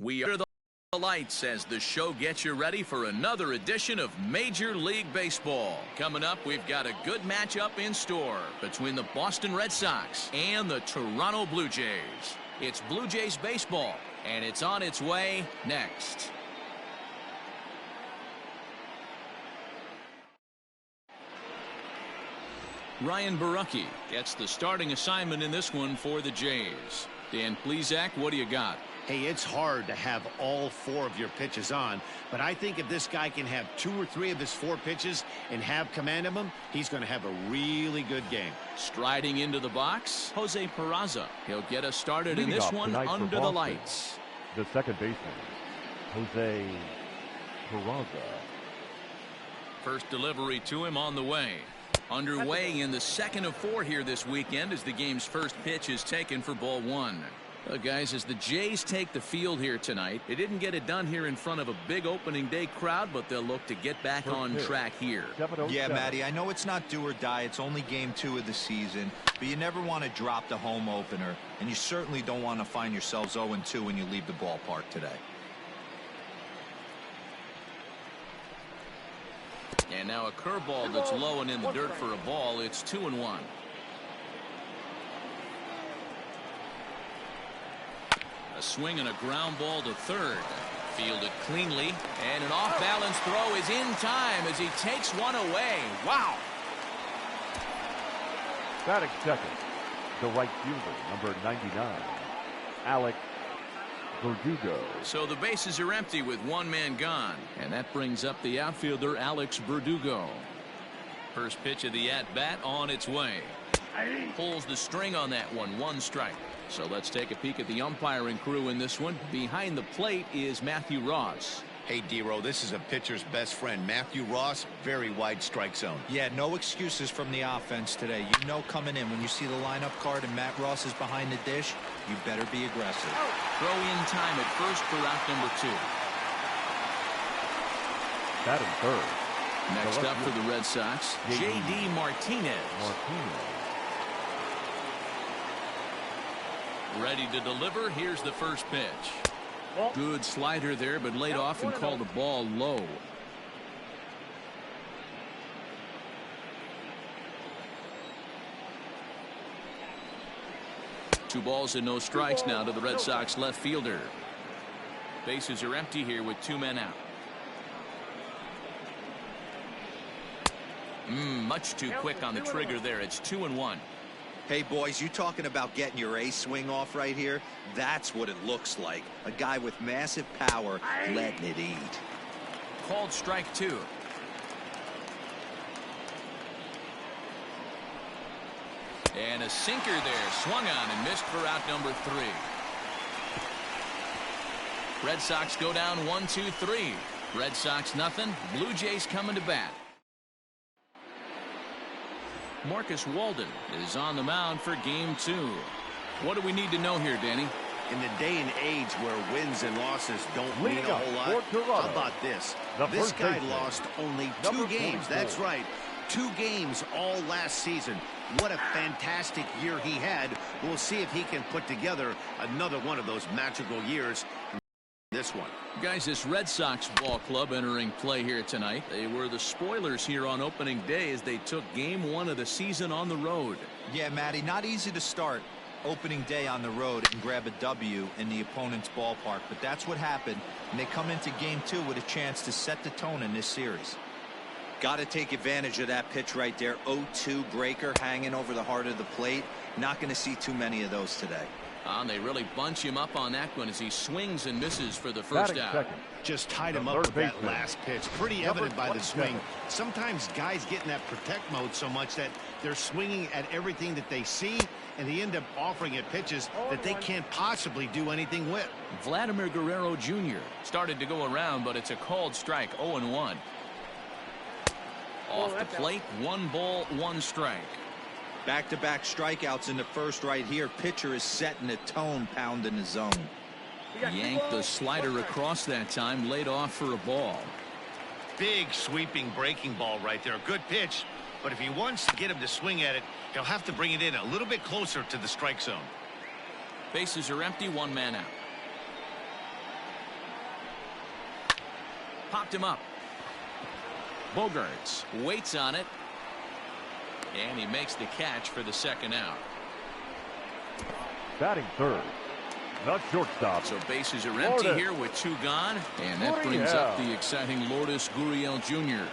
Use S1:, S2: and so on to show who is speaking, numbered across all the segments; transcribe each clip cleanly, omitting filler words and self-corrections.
S1: We are the lights as the show gets you ready for another edition of Major League Baseball. Coming up, we've got a good matchup in store between the Boston Red Sox and the Toronto Blue Jays. It's Blue Jays baseball, and it's on its way next. Ryan Borucki gets the starting assignment in this one for the Jays. Dan Plesac, what do you got?
S2: Hey, it's hard to have all 4 of your pitches on, but I think if this guy can have 2 or 3 of his 4 pitches and have command of them, he's going to have a really good game.
S1: Striding into the box, Jose Peraza. He'll get us started in this one under the lights.
S3: The second baseman, Jose Peraza.
S1: First delivery to him on the way. Underway in the second of 4 here this weekend as the game's first pitch is taken for ball 1. Guys, as the Jays take the field here tonight, they didn't get it done here in front of a big opening day crowd, but they'll look to get back on track here.
S4: Yeah, Matty, I know it's not do or die. It's only game 2 of the season, but you never want to drop the home opener, and you certainly don't want to find yourselves 0-2 when you leave the ballpark today.
S1: And now a curveball that's low and in the dirt for a ball. It's 2-1. A swing and a ground ball to third. Fielded cleanly, and an off-balance throw is in time as he takes one away. Wow!
S3: Batting second, the right fielder, number 99, Alex Verdugo.
S1: So the bases are empty with one man gone, and that brings up the outfielder Alex Verdugo. First pitch of the at-bat on its way. Pulls the string on that one strike. So let's take a peek at the umpiring crew in this one. Behind the plate is Matthew Ross.
S2: Hey, D-Row, this is a pitcher's best friend, Matthew Ross. Very wide strike zone.
S4: Yeah, no excuses from the offense today. You know coming in when you see the lineup card and Matt Ross is behind the dish, you better be aggressive.
S1: Throw in time at first for out number 2.
S3: Batting third.
S1: Next up for the Red Sox, J.D. Martinez. Ready to deliver. Here's the first pitch. Good slider there, but laid off and called the ball low. Two balls and no strikes now to the Red Sox left fielder. Bases are empty here with 2 men out. Much too quick on the trigger there. It's 2-1.
S4: Hey, boys, you talking about getting your ace swing off right here? That's what it looks like. A guy with massive power letting it eat.
S1: Called strike 2. And a sinker there. Swung on and missed for out number 3. Red Sox go down 1-2-3. Red Sox nothing. Blue Jays coming to bat. Marcus Walden is on the mound for game 2. What do we need to know here, Danny?
S2: In the day and age where wins and losses don't mean a whole lot, how about this? This guy lost only 2 games. That's right. 2 games all last season. What a fantastic year he had. We'll see if he can put together another one of those magical years. This one.
S1: Guys, this Red Sox ball club entering play here tonight. They were the spoilers here on opening day as they took game 1 of the season on the road.
S4: Yeah, Matty, not easy to start opening day on the road and grab a W in the opponent's ballpark, but that's what happened, and they come into game 2 with a chance to set the tone in this series. Got to take advantage of that pitch right there. 0-2 breaker hanging over the heart of the plate. Not going to see too many of those today.
S1: They really bunch him up on that one as he swings and misses for the first out.
S2: Just tied him up with that last pitch. Pretty evident by the swing. Sometimes guys get in that protect mode so much that they're swinging at everything that they see, and they end up offering at pitches that they can't possibly do anything with.
S1: Vladimir Guerrero Jr. started to go around, but it's a called strike. 0-1. Off the plate, 1 ball, 1 strike.
S4: Back-to-back strikeouts in the first right here. Pitcher is setting the tone, pounding the zone.
S1: Yanked the slider across that time, laid off for a ball.
S2: Big sweeping breaking ball right there. Good pitch, but if he wants to get him to swing at it, he'll have to bring it in a little bit closer to the strike zone.
S1: Bases are empty, 1 man out. Popped him up. Bogaerts waits on it. And he makes the catch for the second out.
S3: Batting third, the shortstop.
S1: So bases are empty here with 2 gone. And that brings up the exciting Lourdes Gurriel Jr.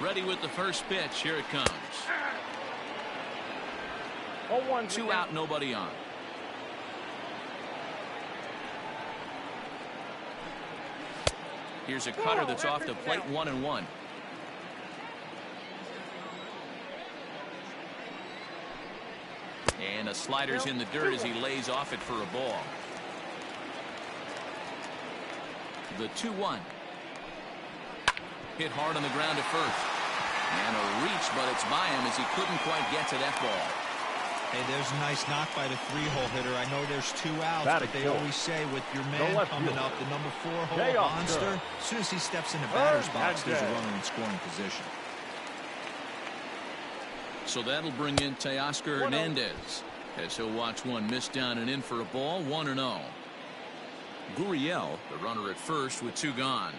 S1: Ready with the first pitch. Here it comes. 2 out, nobody on. Here's a cutter that's off the plate, 1-1. And a slider's in the dirt as he lays off it for a ball. The 2-1. Hit hard on the ground at first. And a reach, but it's by him as he couldn't quite get to that ball.
S4: Hey, there's a nice knock by the 3-hole hitter. I know there's 2 outs, but they always say with your man coming up, the number 4-hole monster, as soon as he steps in the batter's box, there's a runner in scoring position.
S1: So that'll bring in Teoscar Hernandez as he'll watch one miss down and in for a ball. 1-0. Gurriel, the runner at first with 2 gone.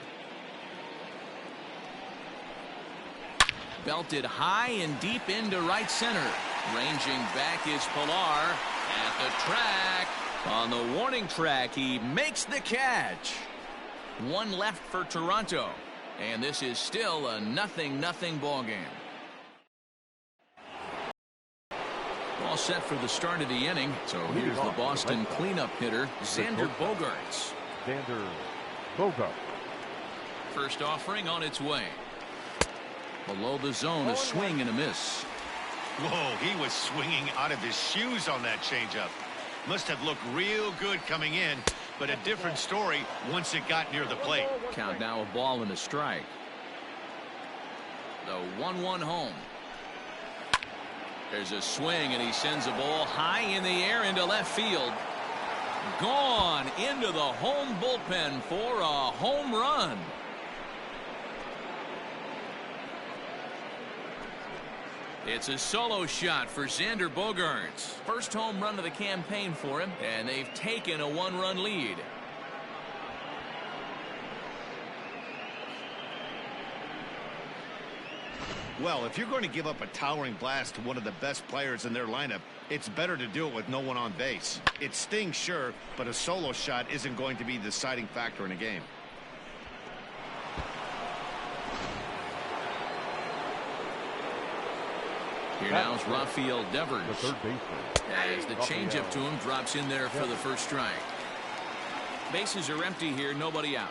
S1: Belted high and deep into right center. Ranging back is Pilar at the track. On the warning track, he makes the catch. 1 left for Toronto. And this is still a 0-0 ball game. All set for the start of the inning. So here's the Boston cleanup hitter, Xander Bogaerts.
S3: Xander Bogaerts.
S1: First offering on its way. Below the zone, a swing and a miss.
S2: Whoa, he was swinging out of his shoes on that changeup. Must have looked real good coming in, but a different story once it got near the plate.
S1: Count now, a ball and a strike. The 1-1 home. There's a swing, and he sends a ball high in the air into left field. Gone into the home bullpen for a home run. It's a solo shot for Xander Bogaerts. First home run of the campaign for him, and they've taken a 1-run lead.
S2: Well, if you're going to give up a towering blast to one of the best players in their lineup, it's better to do it with no one on base. It stings, sure, but a solo shot isn't going to be the deciding factor in a game.
S1: Here now is Rafael Devers.
S3: The third baseman.
S1: As the changeup to him drops in there for the first strike. Bases are empty here, nobody out.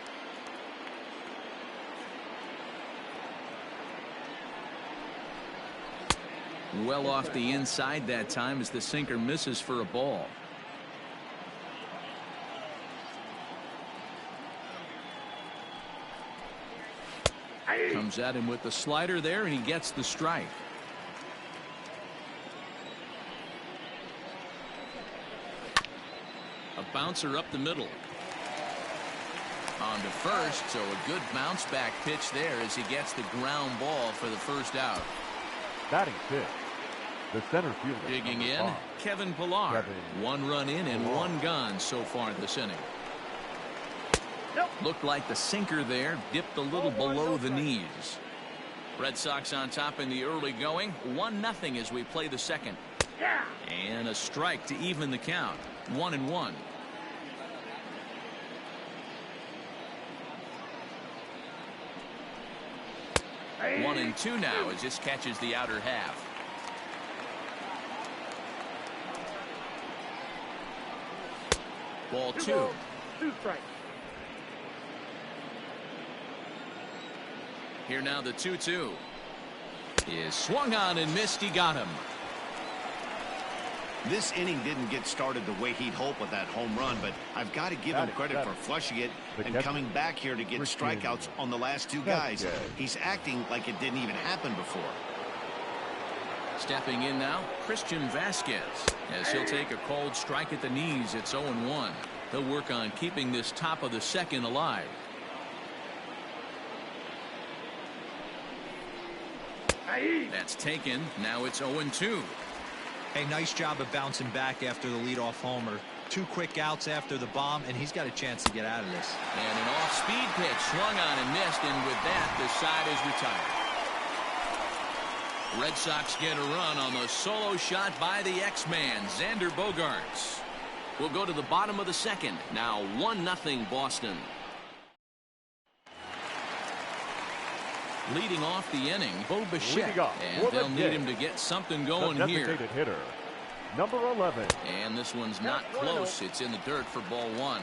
S1: Well off the inside that time as the sinker misses for a ball. Comes at him with the slider there, and he gets the strike. A bouncer up the middle. On to first, so a good bounce back pitch there as he gets the ground ball for the first out.
S3: Batting fifth, the center fielder.
S1: Digging in,
S3: 5.
S1: Kevin Pilar. 1 run in and 1 gone so far this inning. Looked like the sinker there dipped a little below the knees. Red Sox on top in the early going. 1-0 as we play the second. And a strike to even the count. 1-1. One and 2 now as this catches the outer half. Ball 2.
S5: 2 strikes.
S1: Here now the 2-2 is swung on and missed. He got him.
S2: This inning didn't get started the way he'd hoped with that home run, but I've got to give him credit for flushing it and coming back here to get strikeouts on the last 2 guys. He's acting like it didn't even happen before.
S1: Stepping in now, Christian Vasquez, as he'll take a cold strike at the knees. It's 0-1. He'll work on keeping this top of the second alive. That's taken. Now it's 0-2.
S4: Hey, nice job of bouncing back after the leadoff homer. 2 quick outs after the bomb, and he's got a chance to get out of this.
S1: And an off-speed pitch swung on and missed, and with that, the side is retired. Red Sox get a run on the solo shot by the X-Man, Xander Bogaerts. We'll go to the bottom of the second. Now 1-0 Boston. Leading off the inning, Bo Bichette, and they'll need him to get something going here.
S3: Hitter, number 11.
S1: And this one's not close. It's in the dirt for ball 1.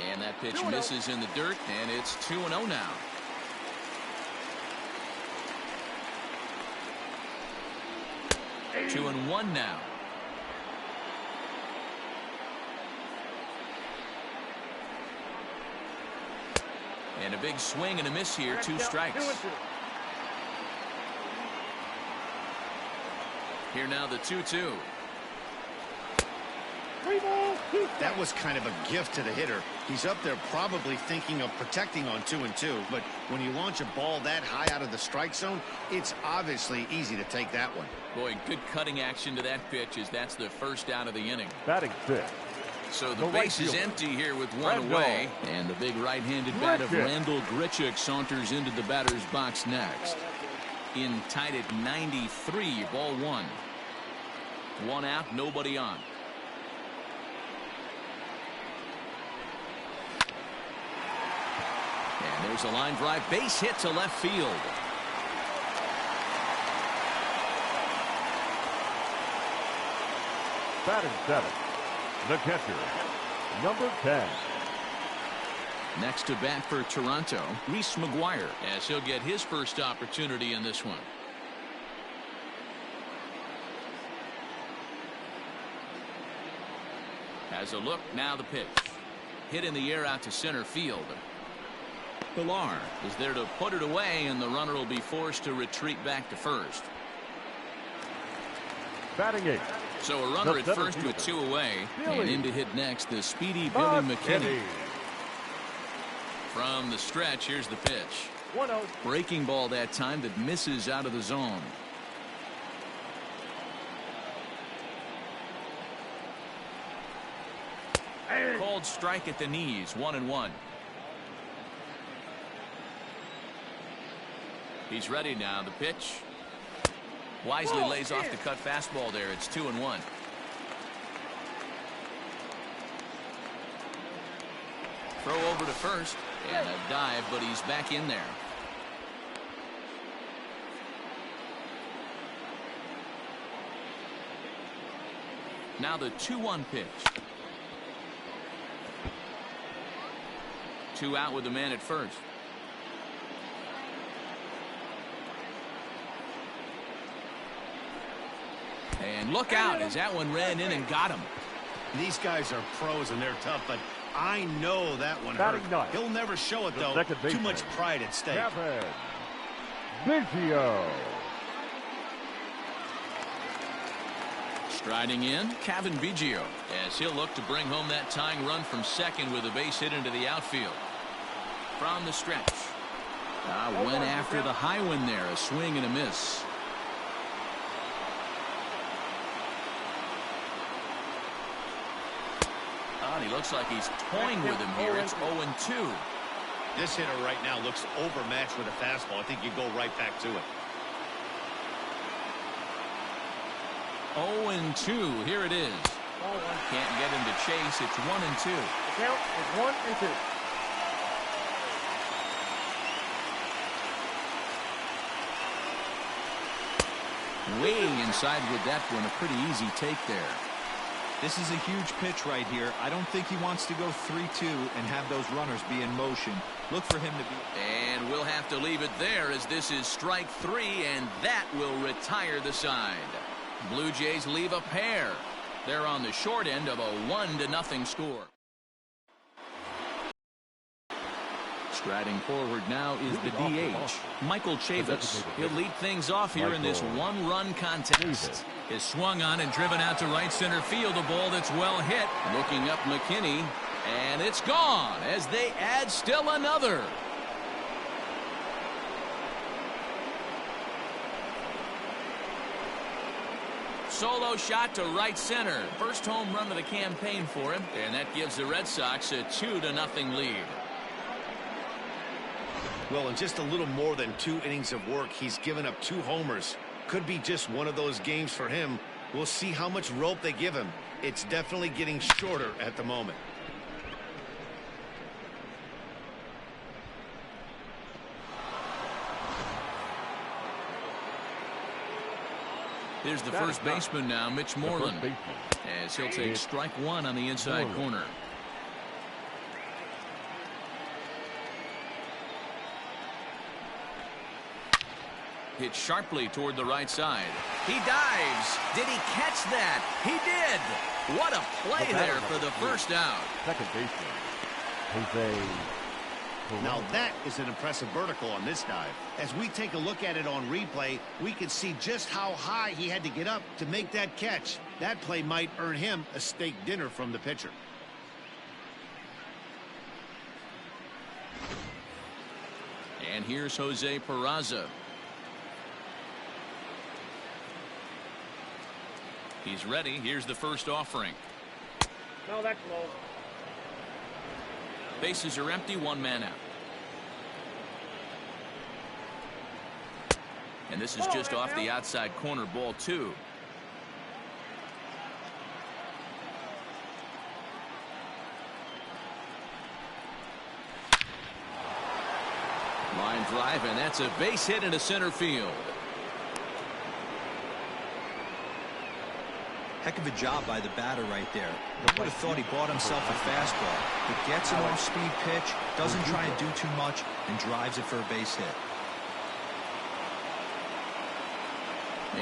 S1: And that pitch misses in the dirt, and it's 2-0 now. Two and one now. And a big swing and a miss here. 2 strikes. Here now the 2-2.
S2: That was kind of a gift to the hitter. He's up there probably thinking of protecting on 2-2, but when you launch a ball that high out of the strike zone, it's obviously easy to take that one.
S1: Boy, good cutting action to that pitch, as that's the first out of the inning.
S3: Batting 5th.
S1: So the base is empty here with 1 away, and the big right-handed bat of Randall Grichuk saunters into the batter's box next. In tied at 93, ball 1. 1 out, nobody on. And there's a line drive, base hit to left field.
S3: Batting 7th, the catcher, number 10.
S1: Next to bat for Toronto, Reese McGuire, as he'll get his first opportunity in this one. Has a look, now the pitch. Hit in the air out to center field. Pilar is there to put it away, and the runner will be forced to retreat back to first.
S3: Batting 8th.
S1: So a runner at first with 2 away, and in to hit next, the speedy Billy McKinney. From the stretch, here's the pitch.
S3: 1-0.
S1: Breaking ball that time that misses out of the zone. Called strike at the knees, 1-1. He's ready now. The pitch. Wisely lays off the cut fastball there. It's 2-1. Throw over to first, and a dive, but he's back in there. Now the 2-1 pitch. 2 out with the man at first. And look out as that one ran in and got him.
S2: These guys are pros and they're tough, but I know that one hurt. He'll never show it, though. Too much pride at stake.
S3: Biggio.
S1: Striding in, Cavan Biggio, as he'll look to bring home that tying run from second with a base hit into the outfield. From the stretch. Went after the high one there. A swing and a miss. He looks like he's toying with him here. It's 0-2.
S2: This hitter right now looks overmatched with a fastball. I think you go right back to it.
S1: 0-2. Here it is. Can't get him to chase. It's 1-2.
S3: The count is 1-2.
S1: Way inside with that one. A pretty easy take there.
S4: This is a huge pitch right here. I don't think he wants to go 3-2 and have those runners be in motion. Look for him to be.
S1: And we'll have to leave it there, as this is strike 3, and that will retire the side. Blue Jays leave a pair. They're on the short end of a 1-0 score. Striding forward now is the DH, Michael Chavis. He'll lead things off here in this one-run contest. Is swung on and driven out to right center field. A ball that's well hit. Looking up McKinney, and it's gone as they add still another. solo shot to right center. First home run of the campaign for him, and that gives the Red Sox a 2-0 lead.
S2: Well, in just a little more than 2 innings of work, he's given up 2 homers. Could be just one of those games for him. We'll see how much rope they give him. It's definitely getting shorter at the moment.
S1: Here's the first baseman now, Mitch Moreland, as he'll take strike 1 on the inside corner. Hit sharply toward the right side. He dives. Did he catch that? He did. What a play there for the first out.
S3: Second baseman, Jose.
S2: Now that is an impressive vertical on this dive. As we take a look at it on replay, we can see just how high he had to get up to make that catch. That play might earn him a steak dinner from the pitcher.
S1: And here's Jose Peraza. He's ready. Here's the first offering.
S5: No, that's low.
S1: Bases are empty, 1 man out. And this is just off the outside corner, ball 2. Line drive, and that's a base hit into center field.
S4: Heck of a job by the batter right there. I would have thought he bought himself a fastball, but gets an off-speed pitch, doesn't try and do too much, and drives it for a base hit.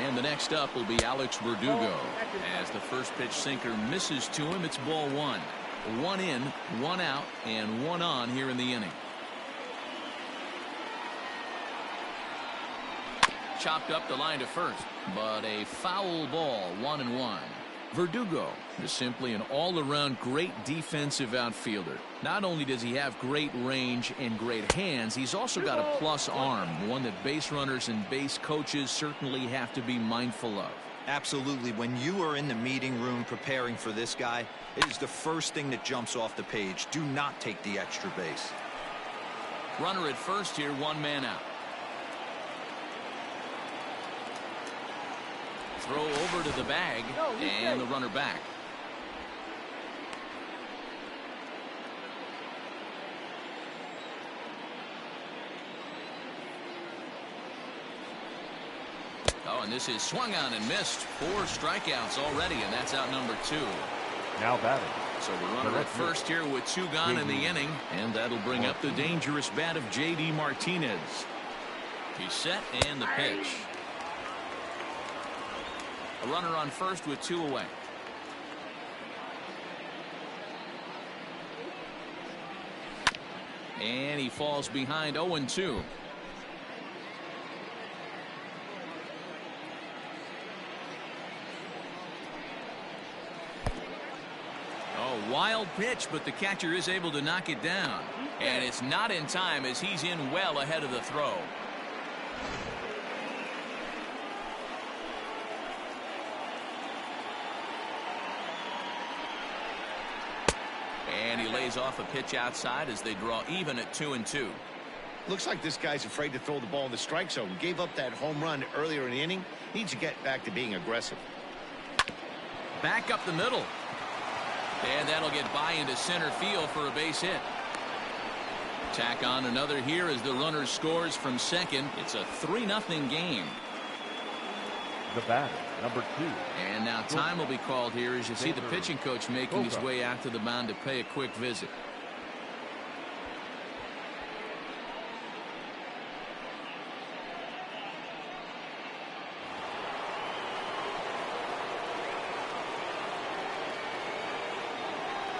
S1: And the next up will be Alex Verdugo. As the first pitch sinker misses to him, it's ball 1. 1 in, 1 out, and 1 on here in the inning. Chopped up the line to first, but a foul ball, 1-1. Verdugo is simply an all-around great defensive outfielder. Not only does he have great range and great hands, he's also got a plus arm, one that base runners and base coaches certainly have to be mindful of.
S4: Absolutely. When you are in the meeting room preparing for this guy, it is the first thing that jumps off the page. Do not take the extra base.
S1: Runner at first here, 1 man out. Throw over to the bag, and the runner back. Oh, and this is swung on and missed. 4 strikeouts already, and that's out number 2.
S3: Now batting.
S1: So the runner at first here with 2 gone in the inning, and that'll bring up the dangerous bat of J.D. Martinez. He's set, and the pitch. A runner on first with 2 away. And he falls behind 0-2. Oh, wild pitch, but the catcher is able to knock it down. And it's not in time as he's in well ahead of the throw. And he lays off a pitch outside as they draw even at 2-2.
S2: Looks like this guy's afraid to throw the ball in the strike zone. Gave up that home run earlier in the inning. Needs to get back to being aggressive.
S1: Back up the middle. And that'll get by into center field for a base hit. Tack on another here as the runner scores from second. It's a 3-0 game.
S3: The batter, number 2.
S1: And now time will be called here as you see the pitching coach making his way out to the mound to pay a quick visit.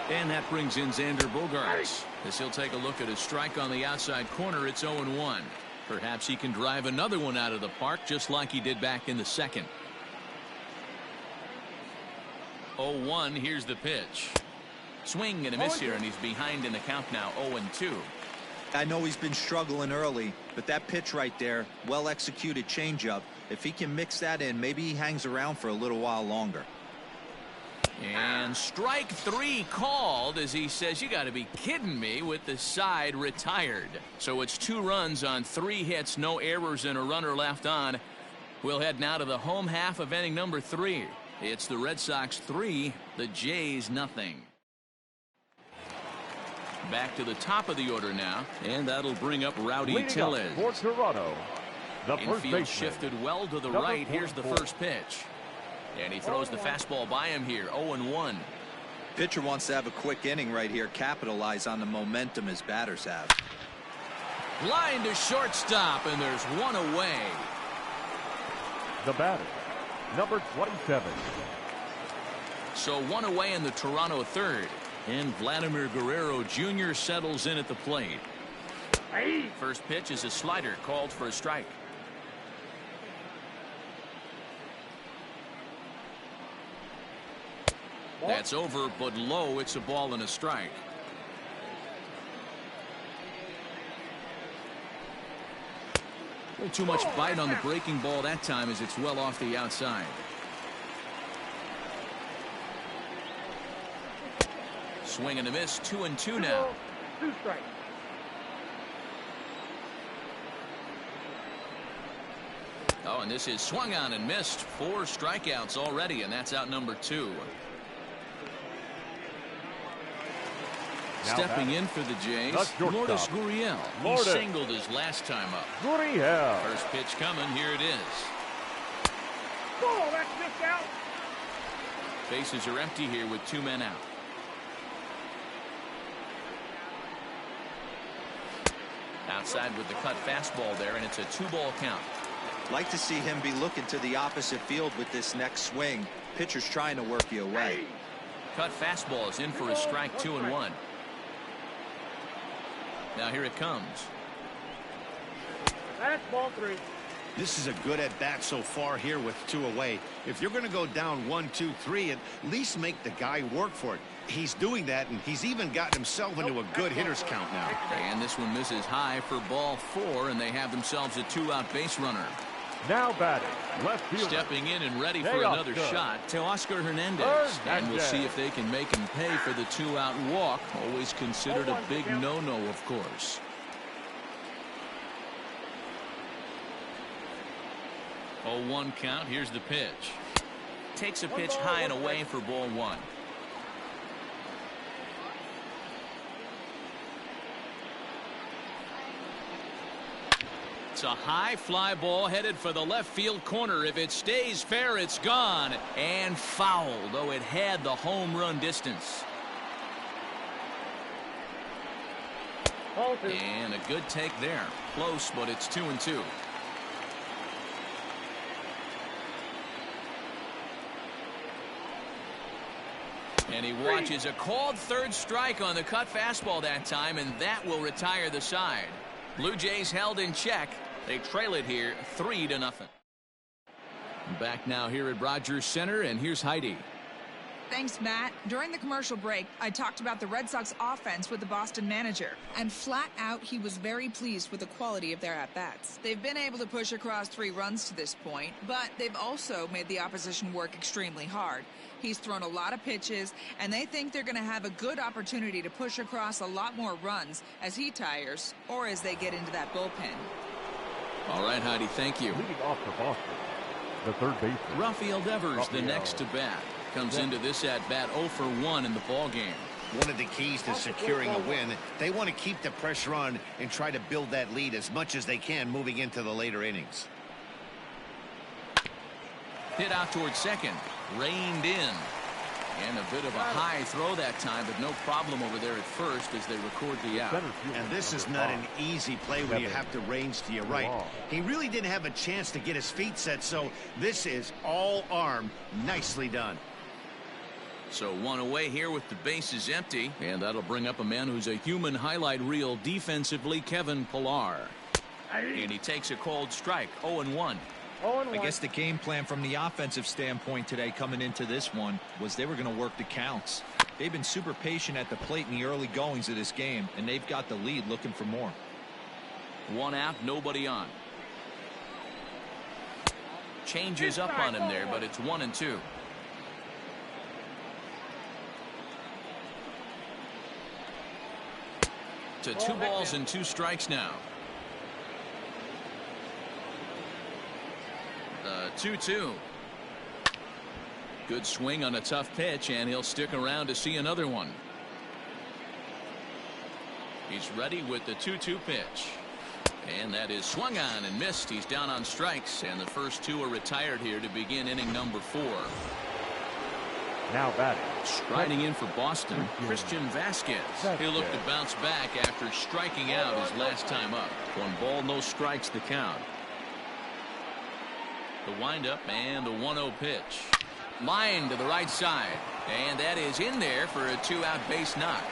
S1: And that brings in Xander Bogaerts as he'll take a look at a strike on the outside corner. It's 0-1. Perhaps he can drive another one out of the park just like he did back in the second. 0-1. Here's the pitch. Swing and a miss here, and he's behind in the count now, 0-2.
S4: I know he's been struggling early, but that pitch right there, well executed changeup, If he can mix that in, maybe he hangs around for a little while longer.
S1: And strike 3 called as he says, you got to be kidding me, with the side retired. So it's 2 runs on 3 hits, no errors, and a runner left on. We'll head now to the home half of inning number 3. It's the Red Sox 3, the Jays nothing. Back to the top of the order now, and that'll bring up Rowdy Tellez.
S3: For Toronto, the first
S1: Infield
S3: baseman,
S1: shifted well to the
S3: number
S1: right. Here's the
S3: 44.
S1: first pitch. And he throws the fastball by him here, 0-1.
S4: Pitcher wants to have a quick inning right here, capitalize on the momentum his batters have.
S1: Line to shortstop, and there's 1 away.
S3: the batter, number 27.
S1: So 1 away in the Toronto third. And Vladimir Guerrero Jr. settles in at the plate. First pitch is a slider called for a strike. That's over, but low. It's a ball and a strike. Too much bite on the breaking ball that time as it's well off the outside. Swing and a miss, 2-2 now.
S5: 2 strikes.
S1: Oh, and this is swung on and missed. 4 strikeouts already, and that's out number 2. Stepping in for the Jays, Lourdes Gurriel. He singled his last time up.
S3: Gurriel.
S1: First pitch coming, here it is.
S5: Oh, that's missed out.
S1: Bases are empty here with 2 men out. Outside with the cut fastball there, and it's a 2-ball count.
S4: Like to see him be looking to the opposite field with this next swing. Pitcher's trying to work you away.
S1: Cut fastball is in for a strike, 2-1. Now here it comes.
S5: That's ball 3.
S2: This is a good at bat so far here with 2 away. If you're going to go down 1, 2, 3, at least make the guy work for it. He's doing that, and he's even gotten himself into a good hitter's count now.
S1: And this one misses high for ball 4, and they have themselves a 2-out base runner.
S3: Now batting, left fielder.
S1: Stepping in and ready for another shot, Teoscar Hernandez. And we'll see if they can make him pay for the 2-out walk. Always considered a big no-no, of course. 0-1 count. Here's the pitch. Takes a pitch high and away for ball 1. It's a high fly ball headed for the left field corner. If it stays fair, it's gone. And fouled, though it had the home run distance. And a good take there. Close, but it's 2-2. And he watches a called third strike on the cut fastball that time, and that will retire the side. Blue Jays held in check. They trail it here 3-0. Back now here at Rogers Center, and here's Heidi.
S6: Thanks, Matt. During the commercial break, I talked about the Red Sox offense with the Boston manager, and flat out he was very pleased with the quality of their at-bats. They've been able to push across 3 runs to this point, but they've also made the opposition work extremely hard. He's thrown a lot of pitches, and they think they're going to have a good opportunity to push across a lot more runs as he tires or as they get into that bullpen.
S1: All right, Heidi, thank you.
S3: Leading off for Boston, the third baseman,
S1: Rafael Devers, the next to bat. Comes into this at-bat 0 for 1 in the ball game.
S2: One of the keys to securing a win, they want to keep the pressure on and try to build that lead as much as they can moving into the later innings.
S1: Hit out towards second. Reined in. And a bit of a high throw that time, but no problem over there at first as they record the out.
S2: And this is not an easy play when you have to range to your right. He really didn't have a chance to get his feet set, so this is all arm. Nicely done.
S1: So 1 away here with the bases empty, and that'll bring up a man who's a human highlight reel defensively, Kevin Pillar. And he takes a cold strike, 0-1.
S4: I guess the game plan from the offensive standpoint today coming into this one was they were going to work the counts. They've been super patient at the plate in the early goings of this game, and they've got the lead looking for more.
S1: 1 out, nobody on. changes up on him there, but it's 1-2. To 2 balls and 2 strikes now. 2-2. Good swing on a tough pitch, and he'll stick around to see another one. He's ready with the 2-2 pitch. And that is swung on and missed. He's down on strikes, and the first 2 are retired here to begin inning number 4.
S3: Now batting.
S1: Striding in for Boston, Christian Vasquez. He'll look to bounce back after striking out his last time up. 1 ball, no strikes to count. The windup and the 1-0 pitch. Line to the right side, and that is in there for a 2-out base knock.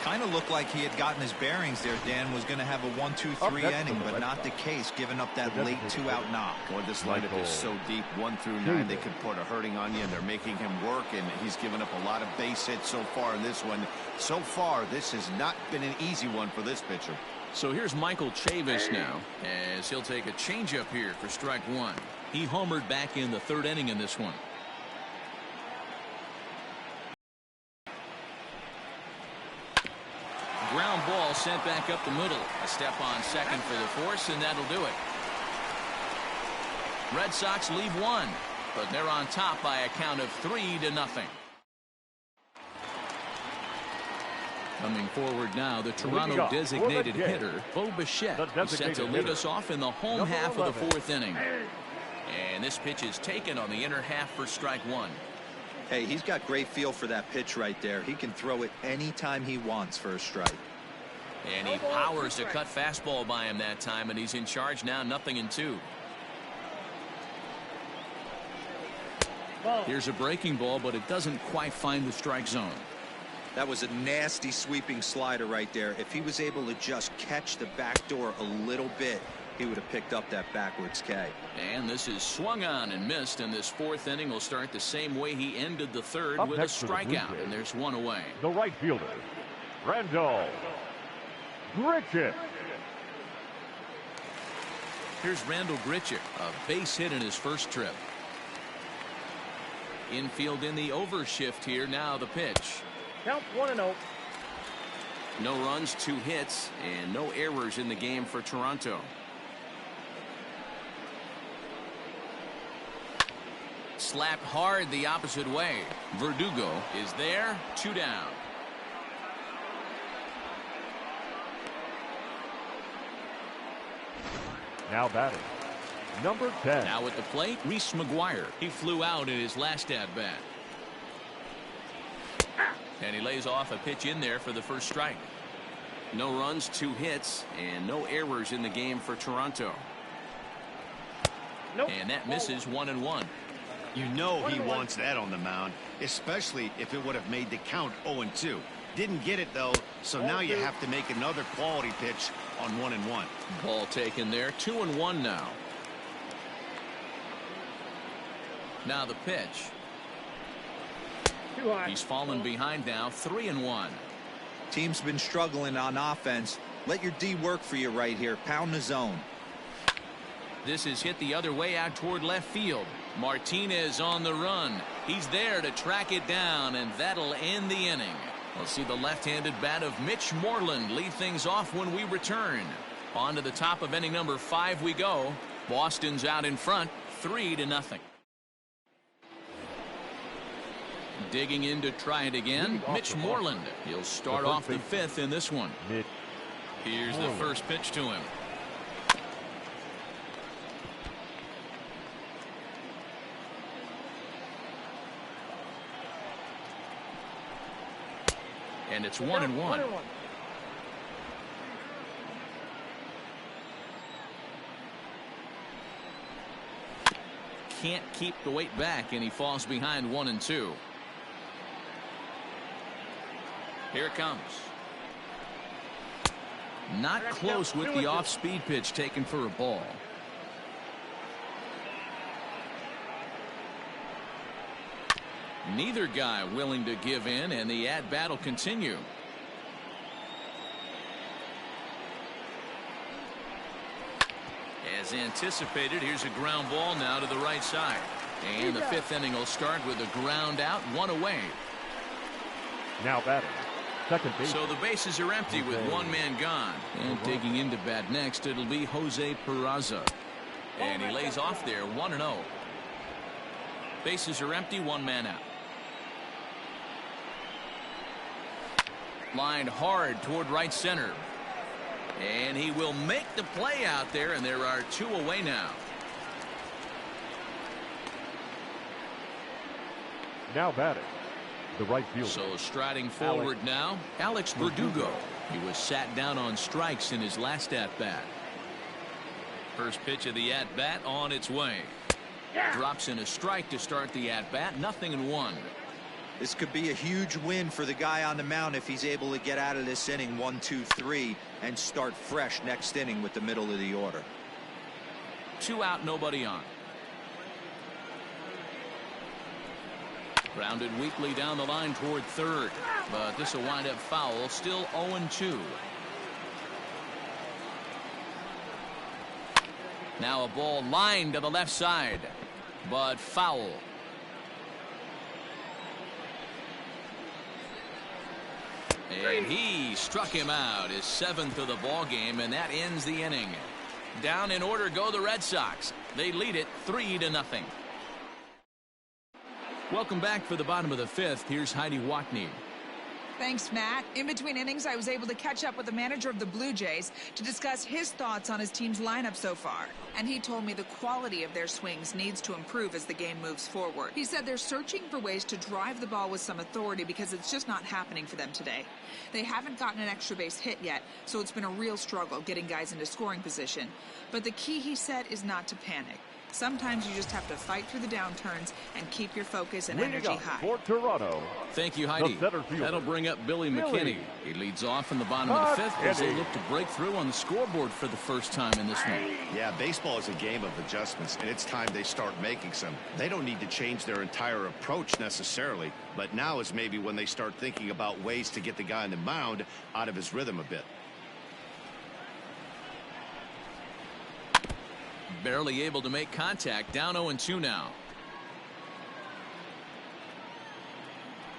S4: Kind of looked like he had gotten his bearings there. Dan was going to have a 1-2-3 inning, but not the case, giving up that late 2-out knock.
S2: Boy, this lineup is so deep, 1 through 9. They could put a hurting on you, and they're making him work, and he's given up a lot of base hits so far in this one. So far, this has not been an easy one for this pitcher.
S1: So here's Michael Chavis now, as he'll take a changeup here for strike 1. He homered back in the 3rd inning in this one. Ground ball sent back up the middle. A step on second for the force, and that'll do it. Red Sox lead 1, but they're on top by a count of 3-0. Coming forward now, the Toronto designated hitter, Bo Bichette, is set to lead us off in the home half of the 4th inning. And this pitch is taken on the inner half for strike 1.
S4: Hey, he's got great feel for that pitch right there. He can throw it anytime he wants for a strike.
S1: And he powers the cut fastball by him that time, and he's in charge now, 0-2. Here's a breaking ball, but it doesn't quite find the strike zone.
S4: That was a nasty sweeping slider right there. If he was able to just catch the back door a little bit, he would have picked up that backwards K.
S1: And this is swung on and missed, and this 4th inning will start the same way he ended the 3rd,
S3: Up
S1: with a
S3: next for the
S1: strikeout, and there's 1 away.
S3: The right fielder, Randall Grichuk.
S1: Here's Randall Grichuk, a base hit in his first trip. Infield in the overshift here. Now the pitch.
S5: Count 1-0.
S1: No runs, 2 hits, and no errors in the game for Toronto. Slapped hard the opposite way. Verdugo is there, 2 down.
S3: Now batting, number 10.
S1: Now at the plate, Reese McGuire. He flew out in his last at-bat. And he lays off a pitch in there for the first strike. No runs, 2 hits, and no errors in the game for Toronto.
S5: Nope.
S1: And that misses 1-1.
S2: You know he wants that on the mound, especially if it would have made the count 0-2. Didn't get it, though, so now you have to make another quality pitch on 1-1.
S1: Ball taken there, 2-1 now. Now the pitch.
S5: Too high.
S1: He's fallen behind now, 3-1.
S4: Team's been struggling on offense. Let your D work for you right here. Pound the zone.
S1: This is hit the other way out toward left field. Martinez on the run. He's there to track it down, and that'll end the inning. We'll see the left-handed bat of Mitch Moreland lead things off when we return. On to the top of inning number 5 we go. Boston's out in front, 3-0. Digging in to try it again, Mitch Moreland. He'll start off the 5th in this one. Here's the first pitch to him. And it's 1-1. Can't keep the weight back, and he falls behind 1-2. Here it comes. Not close with the off-speed pitch taken for a ball. Neither guy willing to give in, and the at-bat will continue. As anticipated, here's a ground ball now to the right side. And the fifth inning will start with a ground out, one away.
S3: Now batting, second base.
S1: So the bases are empty with one man gone. And digging into bat next, it'll be Jose Peraza. And he lays off there, 1-0. Bases are empty, one man out. Lined hard toward right center. And he will make the play out there, and there are two away now.
S3: Now batting, the right fielder.
S1: So striding forward now, Alex Verdugo. He was sat down on strikes in his last at-bat. First pitch of the at-bat on its way. Drops in a strike to start the at-bat, 0-1.
S4: This could be a huge win for the guy on the mound if he's able to get out of this inning 1, 2, 3 and start fresh next inning with the middle of the order.
S1: 2 out, nobody on. Grounded weakly down the line toward third, but this will wind up foul. Still 0-2. Now a ball lined to the left side, but foul. And he struck him out, his 7th of the ball game, and that ends the inning. Down in order go the Red Sox. They lead it 3-0. Welcome back for the bottom of the 5th. Here's Heidi Watney.
S6: Thanks, Matt. In between innings, I was able to catch up with the manager of the Blue Jays to discuss his thoughts on his team's lineup so far. And he told me the quality of their swings needs to improve as the game moves forward. He said they're searching for ways to drive the ball with some authority because it's just not happening for them today. They haven't gotten an extra base hit yet, so it's been a real struggle getting guys into scoring position. But the key, he said, is not to panic. Sometimes you just have to fight through the downturns and keep your focus and energy high.
S3: For Toronto.
S1: Thank you, Heidi. That'll bring up Billy McKinney. He leads off in the bottom of the 5th as they look to break through on the scoreboard for the first time in this one.
S2: Yeah, baseball is a game of adjustments, and it's time they start making some. They don't need to change their entire approach necessarily, but now is maybe when they start thinking about ways to get the guy on the mound out of his rhythm a bit.
S1: Barely able to make contact. Down 0-2 now.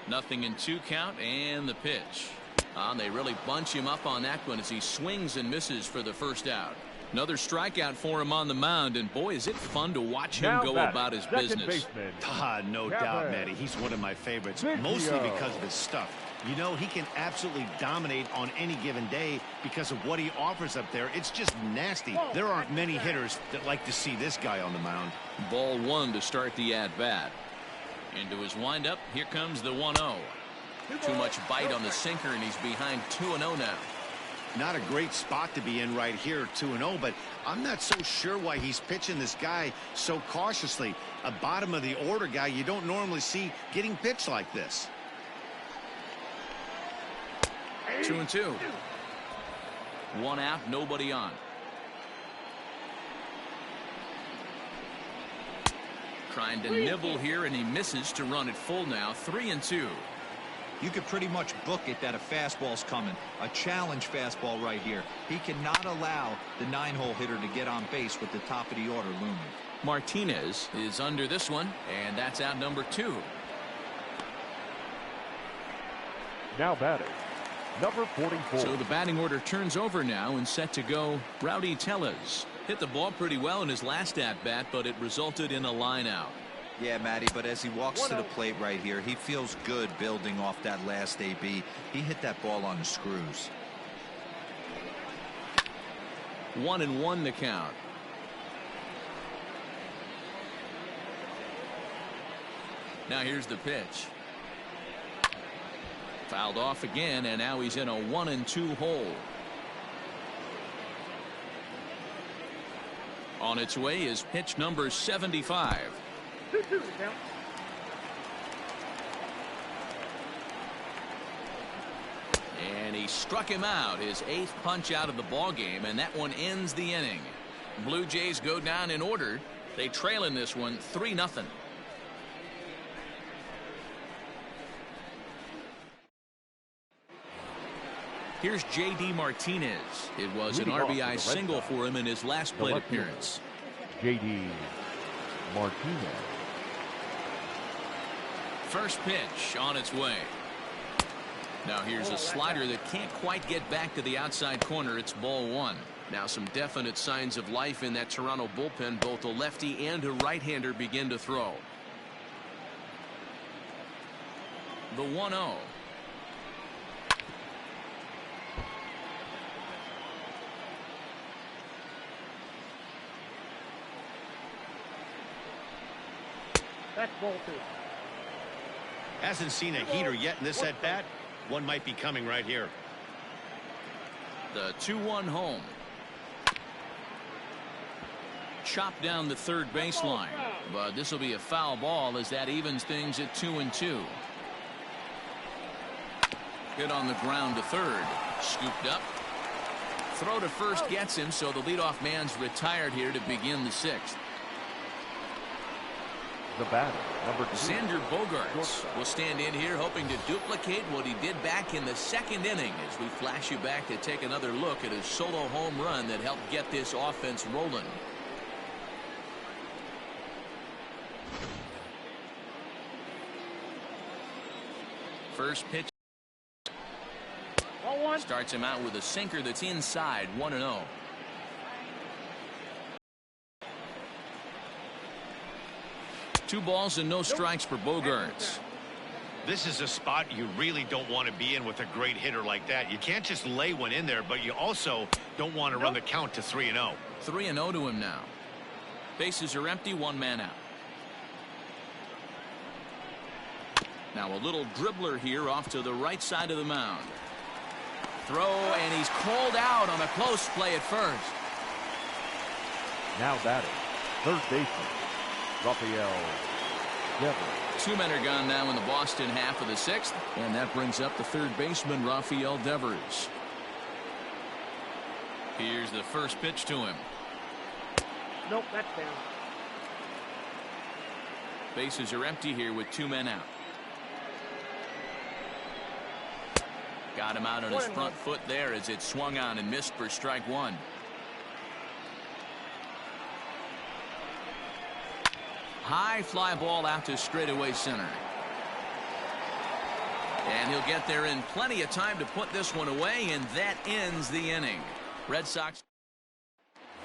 S1: 0-2 count, and the pitch. They really bunch him up on that one as he swings and misses for the first out. Another strikeout for him on the mound, and boy, is it fun to watch him go about his business.
S2: No doubt, Matty. He's one of my favorites, mostly because of his stuff. You know, he can absolutely dominate on any given day because of what he offers up there. It's just nasty. There aren't many hitters that like to see this guy on the mound.
S1: Ball 1 to start the at-bat. Into his windup, here comes the 1-0. Too much bite on the sinker, and he's behind 2-0 now.
S2: Not a great spot to be in right here, 2-0, but I'm not so sure why he's pitching this guy so cautiously. A bottom of the order guy you don't normally see getting pitched like this.
S1: 2-2. 1 out, nobody on. Trying to nibble here, and he misses to run it full now. 3-2.
S4: You could pretty much book it that a fastball's coming. A challenge fastball right here. He cannot allow the 9-hole hitter to get on base with the top of the order looming.
S1: Martinez is under this one, and that's out number 2.
S3: Now batting, number 44.
S1: So the batting order turns over now, and set to go Rowdy Tellez. Hit the ball pretty well in his last at-bat, but it resulted in a line out.
S4: Yeah, Matty, but as he walks to the plate right here, he feels good building off that last AB. He hit that ball on the screws.
S1: 1-1 the count. Now here's the pitch. Fouled off again, and now he's in a 1-2 hole. On its way is pitch number 75.
S5: 2-2 count.
S1: And he struck him out, his 8th punch out of the ball game, and that one ends the inning. Blue Jays go down in order. They trail in this one 3-0. Here's J.D. Martinez. It was an RBI single for him in his last plate appearance.
S3: J.D. Martinez.
S1: First pitch on its way. Now here's a slider that can't quite get back to the outside corner. It's ball one. Now some definite signs of life in that Toronto bullpen. Both a lefty and a right-hander begin to throw. The 1-0.
S5: That's ball two.
S2: Hasn't seen a heater yet in this at-bat. One might be coming right here.
S1: The 2-1 home. Chopped down the third baseline, but this will be a foul ball as that evens things at 2-2. Hit on the ground to third. Scooped up. Throw to first gets him, so the leadoff man's retired here to begin the sixth.
S3: The batter, number 2.
S1: Xander Bogaerts will stand in here hoping to duplicate what he did back in the second inning as we flash you back to take another look at his solo home run that helped get this offense rolling. First pitch starts him out with a sinker that's inside. 1-0. Two balls and no strikes for Bogaerts.
S2: This is a spot you really don't want to be in with a great hitter like that. You can't just lay one in there, but you also don't want to run the count to 3-0.
S1: 3-0 to him now. Bases are empty, one man out. Now a little dribbler here off to the right side of the mound. Throw, and he's called out on a close play at first.
S3: Now batting, third baseman, Rafael Devers.
S1: Two men are gone now in the Boston half of the sixth, and that brings up the third baseman, Rafael Devers. Here's the first pitch to him.
S5: Nope, that's down.
S1: Bases are empty here with two men out. Got him out on his front foot there as it swung on and missed for strike one. High fly ball out to straightaway center. And he'll get there in plenty of time to put this one away, and that ends the inning. Red Sox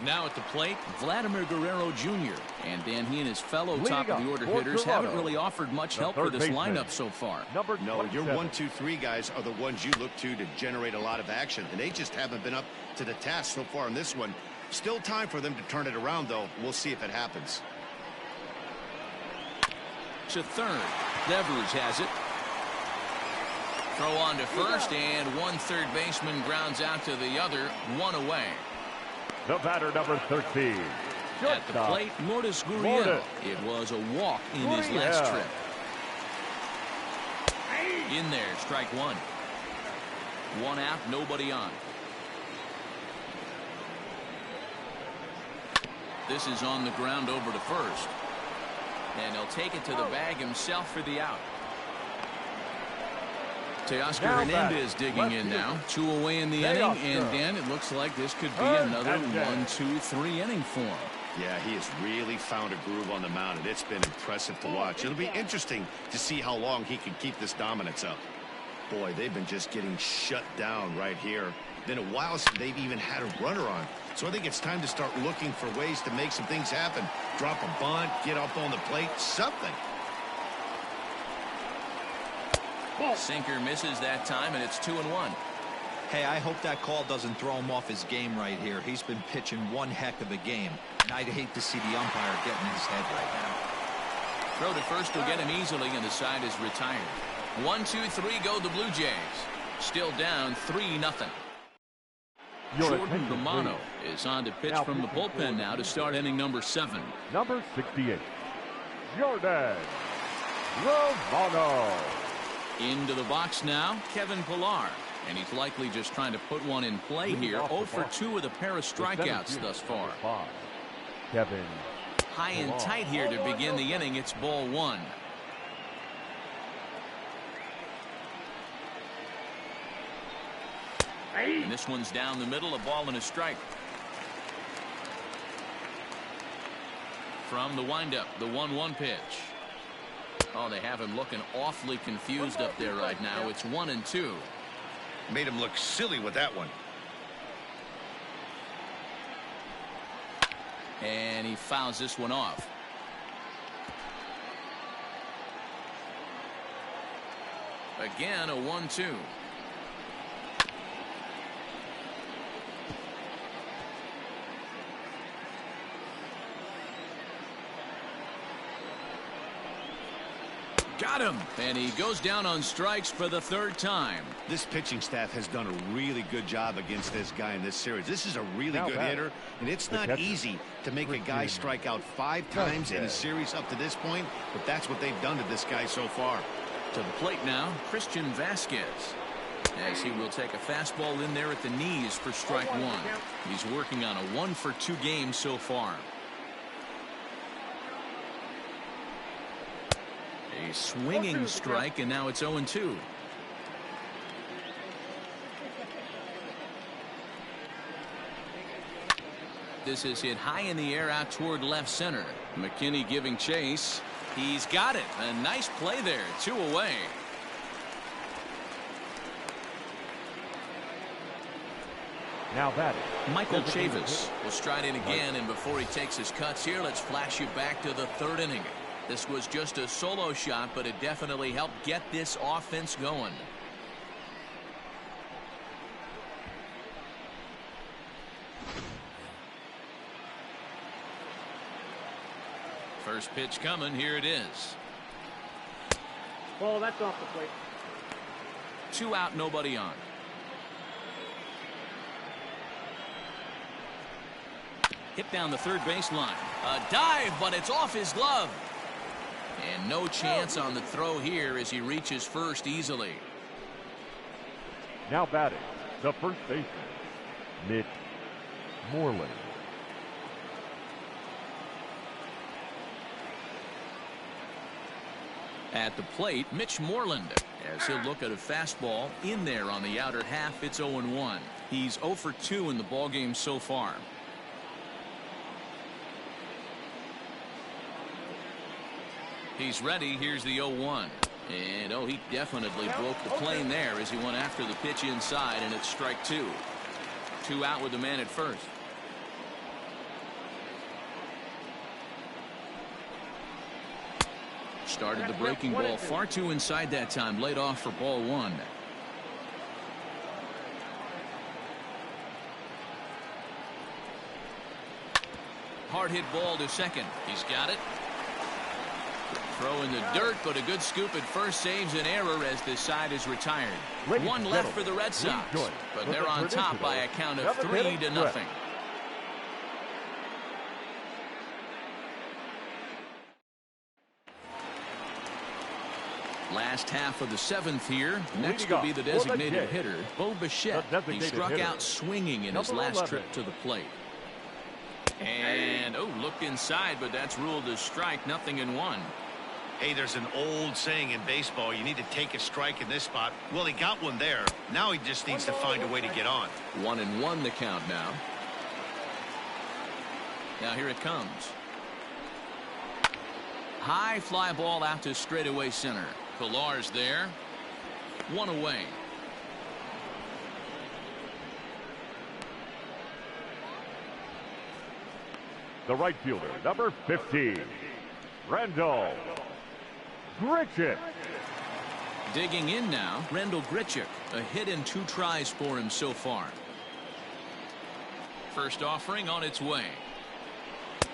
S1: now at the plate, Vladimir Guerrero Jr. And Dan, he and his fellow top-of-the-order hitters haven't really offered much help for this lineup so far.
S2: No, your 1, 2, 3 guys are the ones you look to generate a lot of action, and they just haven't been up to the task so far in this one. Still time for them to turn it around, though. We'll see if it happens.
S1: To third. Devers has it. Throw on to first, and one third baseman grounds out to the other. One away.
S3: The batter, number 13.
S1: At the plate, Lourdes Gurriel. It was a walk in his last trip. In there, strike one. One out, nobody on. This is on the ground over to first. And he'll take it to the bag himself for the out. Teoscar Hernandez digging in now. Two away in the inning, and Dan, it looks like this could be another 1, 2, 3 inning for him.
S2: Yeah, he has really found a groove on the mound, and it's been impressive to watch. It'll be interesting to see how long he can keep this dominance up. Boy, they've been just getting shut down right here. Been a while since they've even had a runner on. So I think it's time to start looking for ways to make some things happen. Drop a bunt, get up on the plate, something.
S1: Sinker misses that time, and it's 2-1.
S4: Hey, I hope that call doesn't throw him off his game right here. He's been pitching one heck of a game, and I'd hate to see the umpire get in his head right now.
S1: Throw to first will get him easily, and the side is retired. 1, 2, 3 go the Blue Jays. Still down 3-0. Jordan Romano is on to pitch from the bullpen now to start inning number 7.
S3: Number 68, Jordan Romano.
S1: Into the box now, Kevin Pillar. And he's likely just trying to put one in play here. 0 for 2 with a pair of strikeouts thus far.
S3: Kevin
S1: high and tight here to begin the inning. It's ball 1. And this one's down the middle, a ball and a strike. From the windup, the 1-1 pitch. Oh, they have him looking awfully confused up there right now. It's 1-2.
S2: Made him look silly with that one.
S1: And he fouls this one off. Again, a 1-2. Got him, and he goes down on strikes for the third time.
S2: This pitching staff has done a really good job against this guy in this series. This is a really good hitter, and it's not easy to make a guy strike out 5 times in a series up to this point, but that's what they've done to this guy so far.
S1: To the plate now, Christian Vasquez, as he will take a fastball in there at the knees for strike 1. He's working on a 1-for-2 game so far. A swinging strike, and now it's 0-2. This is hit high in the air out toward left center. McKinney giving chase. He's got it. A nice play there. 2 away.
S3: Now batting,
S1: Michael Chavis will stride in again, and before he takes his cuts here, let's flash you back to the 3rd inning. This was just a solo shot, but it definitely helped get this offense going. First pitch coming. Here it is.
S5: Ball, that's off the plate.
S1: 2 out, nobody on. Hit down the third baseline. A dive, but it's off his glove. And no chance on the throw here as he reaches first easily.
S3: now batting, the first baseman, Mitch Moreland.
S1: At the plate, Mitch Moreland, as he'll look at a fastball in there on the outer half. It's 0-1. He's 0 for 2 in the ballgame so far. He's ready. Here's the 0-1. And he definitely broke the plane there as he went after the pitch inside, and it's strike 2. 2 out with the man at first. Started the breaking ball far too inside that time. Laid off for ball 1. Hard hit ball to second. He's got it. Throw in the dirt, but a good scoop at first saves an error as this side is retired. One left for the Red Sox, but they're on top by a count of 3-0. Last half of the 7th here. Next will be the designated hitter, Bo Bichette. He struck out swinging in his last trip to the plate. And looked inside, but that's ruled a strike. 0-1.
S2: Hey, there's an old saying in baseball, you need to take a strike in this spot. Well, he got one there. Now he just needs to find a way to get on.
S1: 1-1 the count now. Now here it comes. High fly ball out to straightaway center. Pillar's there. 1 away.
S3: The right fielder, number 15, Randall Grichuk.
S1: Digging in now, Randall Grichuk. A hit in 2 tries for him so far. First offering on its way.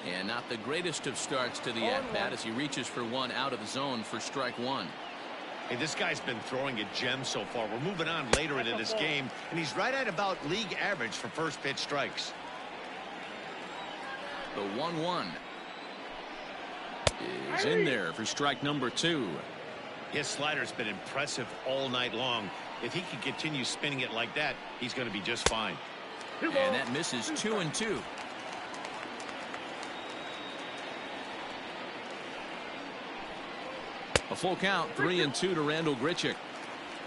S1: And not the greatest of starts to the at-bat as he reaches for one out of the zone for strike 1.
S2: Hey, this guy's been throwing a gem so far. We're moving on later into this game, and he's right at about league average for first pitch strikes.
S1: The 1-1 is in there for strike number 2.
S2: His slider's been impressive all night long. If he can continue spinning it like that, he's going to be just fine.
S1: And that misses 2-2. A full count, 3-2 to Randall Grichuk.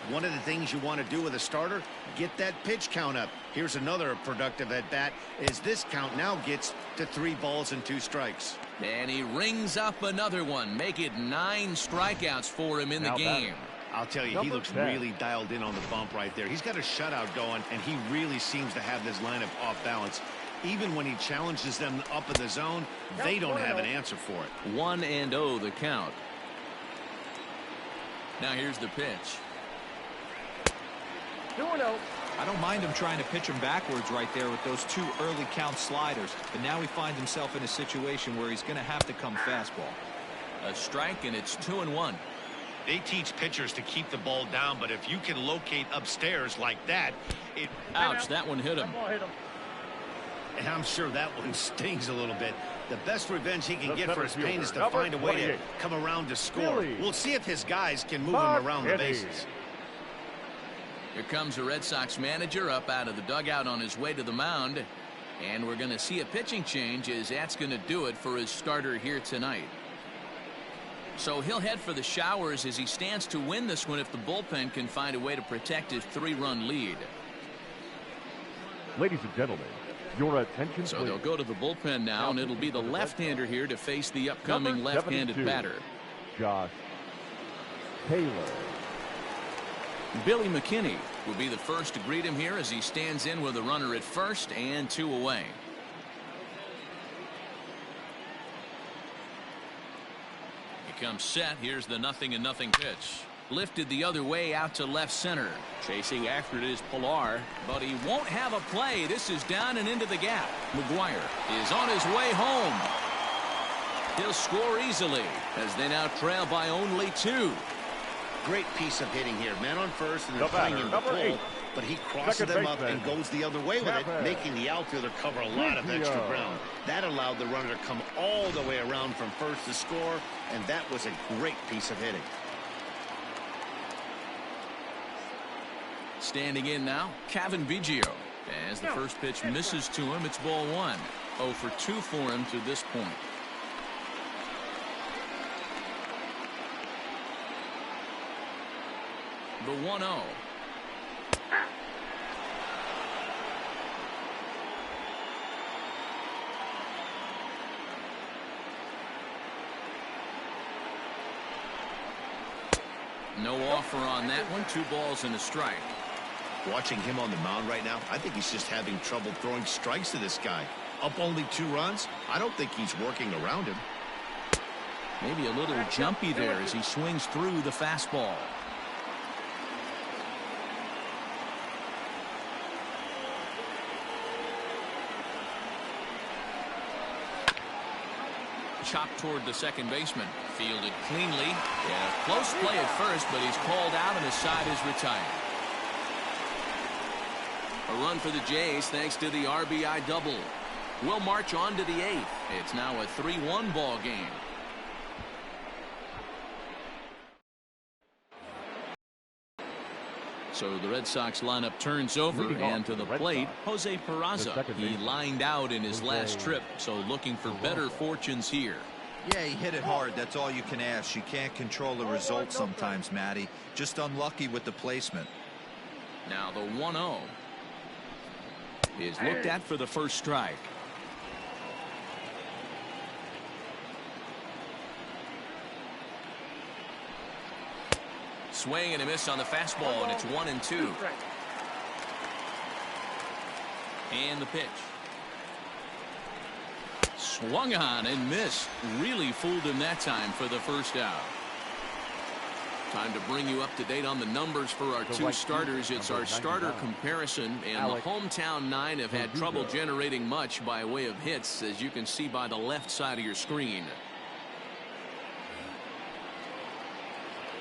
S2: One of the things you want to do with a starter, get that pitch count up. Here's another productive at-bat as this count now gets to 3 balls and 2 strikes.
S1: And he rings up another one. Make it 9 strikeouts for him in the game.
S2: I'll tell you, he looks really dialed in on the bump right there. He's got a shutout going, and he really seems to have this lineup off balance. Even when he challenges them up in the zone, they don't have an answer for it.
S1: 1-0 the count. Now here's the pitch.
S5: 2-0.
S4: I don't mind him trying to pitch him backwards right there with those 2 early count sliders. But now he finds himself in a situation where he's going to have to come fastball.
S1: A strike, and it's 2-1.
S2: They teach pitchers to keep the ball down, but if you can locate upstairs like that, it...
S1: Ouch, that one hit him.
S2: And I'm sure that one stings a little bit. The best revenge he can get for his pain is to find a way to come around to score. We'll see if his guys can move him around the bases.
S1: Here comes the Red Sox manager up out of the dugout on his way to the mound. And we're going to see a pitching change, as that's going to do it for his starter here tonight. So he'll head for the showers as he stands to win this one if the bullpen can find a way to protect his 3-run lead.
S3: Ladies and gentlemen, your attention,
S1: so
S3: please.
S1: They'll go to the bullpen now, and it'll be the left-hander here to face the upcoming left-handed batter.
S3: Josh Taylor.
S1: Billy McKinney will be the first to greet him here as he stands in with a runner at first and 2 away. He comes set. Here's the 0-0 pitch. Lifted the other way out to left center. Chasing after it is Pilar, but he won't have a play. This is down and into the gap. McGuire is on his way home. He'll score easily as they now trail by only 2.
S2: Great piece of hitting here. Man on first, and they're playing him to pull, but he crosses them up and goes the other way with it, making the outfielder cover a lot of extra ground. That allowed the runner to come all the way around from first to score, and that was a great piece of hitting.
S1: Standing in now, Kevin Biggio. As the first pitch misses to him, it's ball 1. 0 for 2 for him to this point. The 1-0. No offer on that one. 2 balls and a strike.
S2: Watching him on the mound right now, I think he's just having trouble throwing strikes to this guy. Up only 2 runs. I don't think he's working around him.
S1: Maybe a little jumpy there as he swings through the fastball. Chopped toward the second baseman. Fielded cleanly. Yeah, close play at first, but he's called out and his side is retired. A run for the Jays thanks to the RBI double. We'll march on to the 8th. It's now a 3-1 ball game. So the Red Sox lineup turns over, and to the plate, Jose Peraza. He lined out in his last trip, so looking for better fortunes here.
S4: Yeah, he hit it hard. That's all you can ask. You can't control the result sometimes, Matty. Just unlucky with the placement.
S1: Now the 1-0 is looked at for the first strike. Swing and a miss on the fastball, and it's 1-2. And the pitch. Swung on and missed. Really fooled him that time for the first out. Time to bring you up to date on the numbers for our 2 starters. It's our starter comparison, and the hometown 9 have had trouble generating much by way of hits, as you can see by the left side of your screen.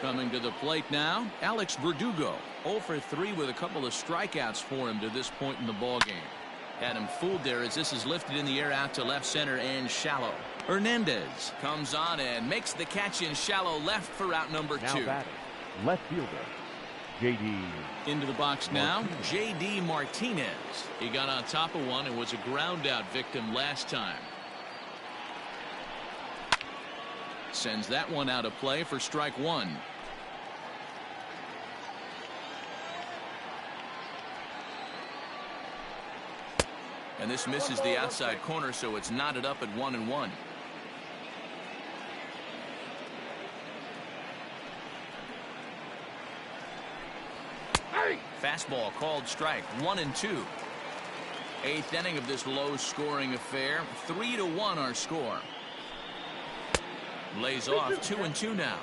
S1: Coming to the plate now, Alex Verdugo. 0 for 3 with a couple of strikeouts for him to this point in the ballgame. Had him fooled there as this is lifted in the air out to left center and shallow. Hernandez comes on and makes the catch in shallow left for out number 2.
S3: Now batting, left fielder, J.D.
S1: Into the box now, J.D. Martinez. He got on top of one and was a ground out victim last time. Sends that one out of play for strike 1. And this misses the outside corner, so it's knotted up at 1-1. Fastball called strike. 1-2. Eighth inning of this low-scoring affair. 3-1 our score. Lays off. 2-2 now.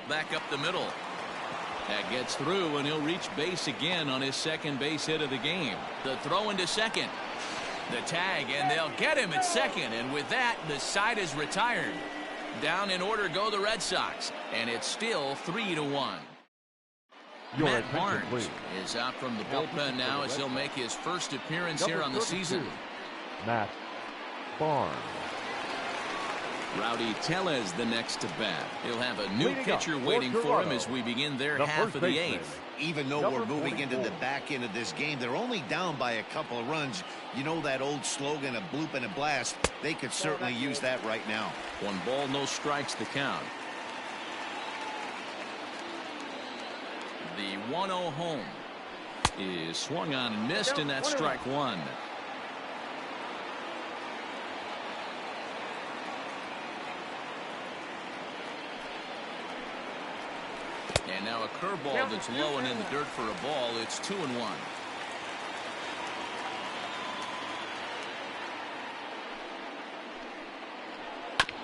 S1: Back up the middle. That gets through, and he'll reach base again on his second base hit of the game. The throw into second. The tag, and they'll get him at second. And with that, the side is retired. Down in order go the Red Sox, and it's still 3-1. Matt Barnes is out from the bullpen now as he'll make his first appearance here on the season.
S3: Matt Barnes.
S1: Rowdy Tellez the next to bat. He'll have a new pitcher waiting for him as we begin their half of the eighth.
S2: Even though we're moving into the back end of this game, they're only down by a couple of runs. You know that old slogan, a bloop and a blast. They could certainly use that right now.
S1: 1 ball, no strikes the count. The 1-0 home is swung on and missed, and that's strike 1. And now a curveball that's low and in the dirt for a ball. It's 2-1.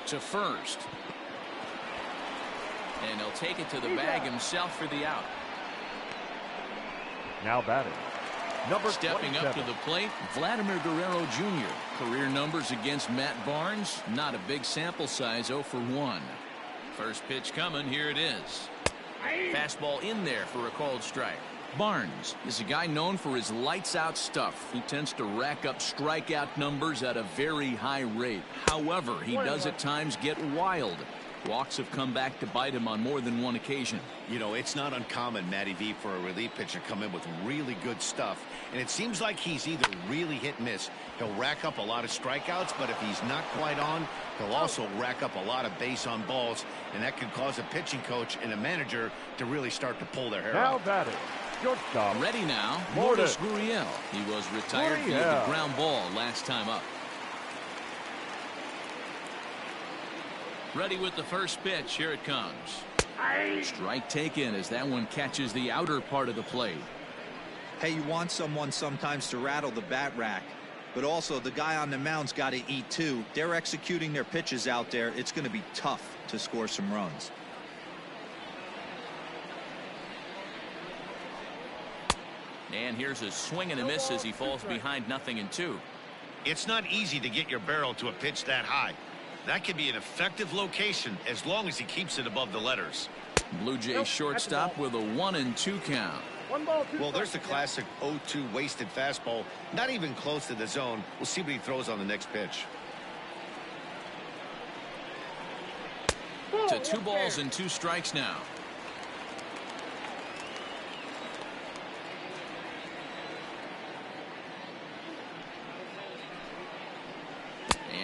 S1: To first. And he'll take it to the bag himself for the out.
S3: Now batting.
S1: Stepping up to the plate, Vladimir Guerrero Jr. Career numbers against Matt Barnes. Not a big sample size, 0 for 1. First pitch coming. Here it is. Fastball in there for a called strike. Barnes is a guy known for his lights-out stuff. He tends to rack up strikeout numbers at a very high rate. However, he does at times get wild. Walks have come back to bite him on more than one occasion.
S2: You know, it's not uncommon, Matty V, for a relief pitcher to come in with really good stuff. And it seems like he's either really hit and miss. He'll rack up a lot of strikeouts, but if he's not quite on, he'll also rack up a lot of base on balls. And that could cause a pitching coach and a manager to really start to pull their hair out.
S3: Now batting. Shortstop.
S1: Ready now, Lourdes Gurriel. He was retired via the ground ball last time up. Ready with the first pitch. Here it comes. Strike taken as that one catches the outer part of the plate.
S4: Hey, you want someone sometimes to rattle the bat rack, but also the guy on the mound's got to eat too. They're executing their pitches out there. It's going to be tough to score some runs.
S1: And here's a swing and a miss as he falls behind 0-2.
S2: It's not easy to get your barrel to a pitch that high. That could be an effective location as long as he keeps it above the letters.
S1: Blue Jays shortstop with a 1-2 count.
S2: Well, there's the classic 0-2 wasted fastball. Not even close to the zone. We'll see what he throws on the next pitch.
S1: To 2 balls and 2 strikes now.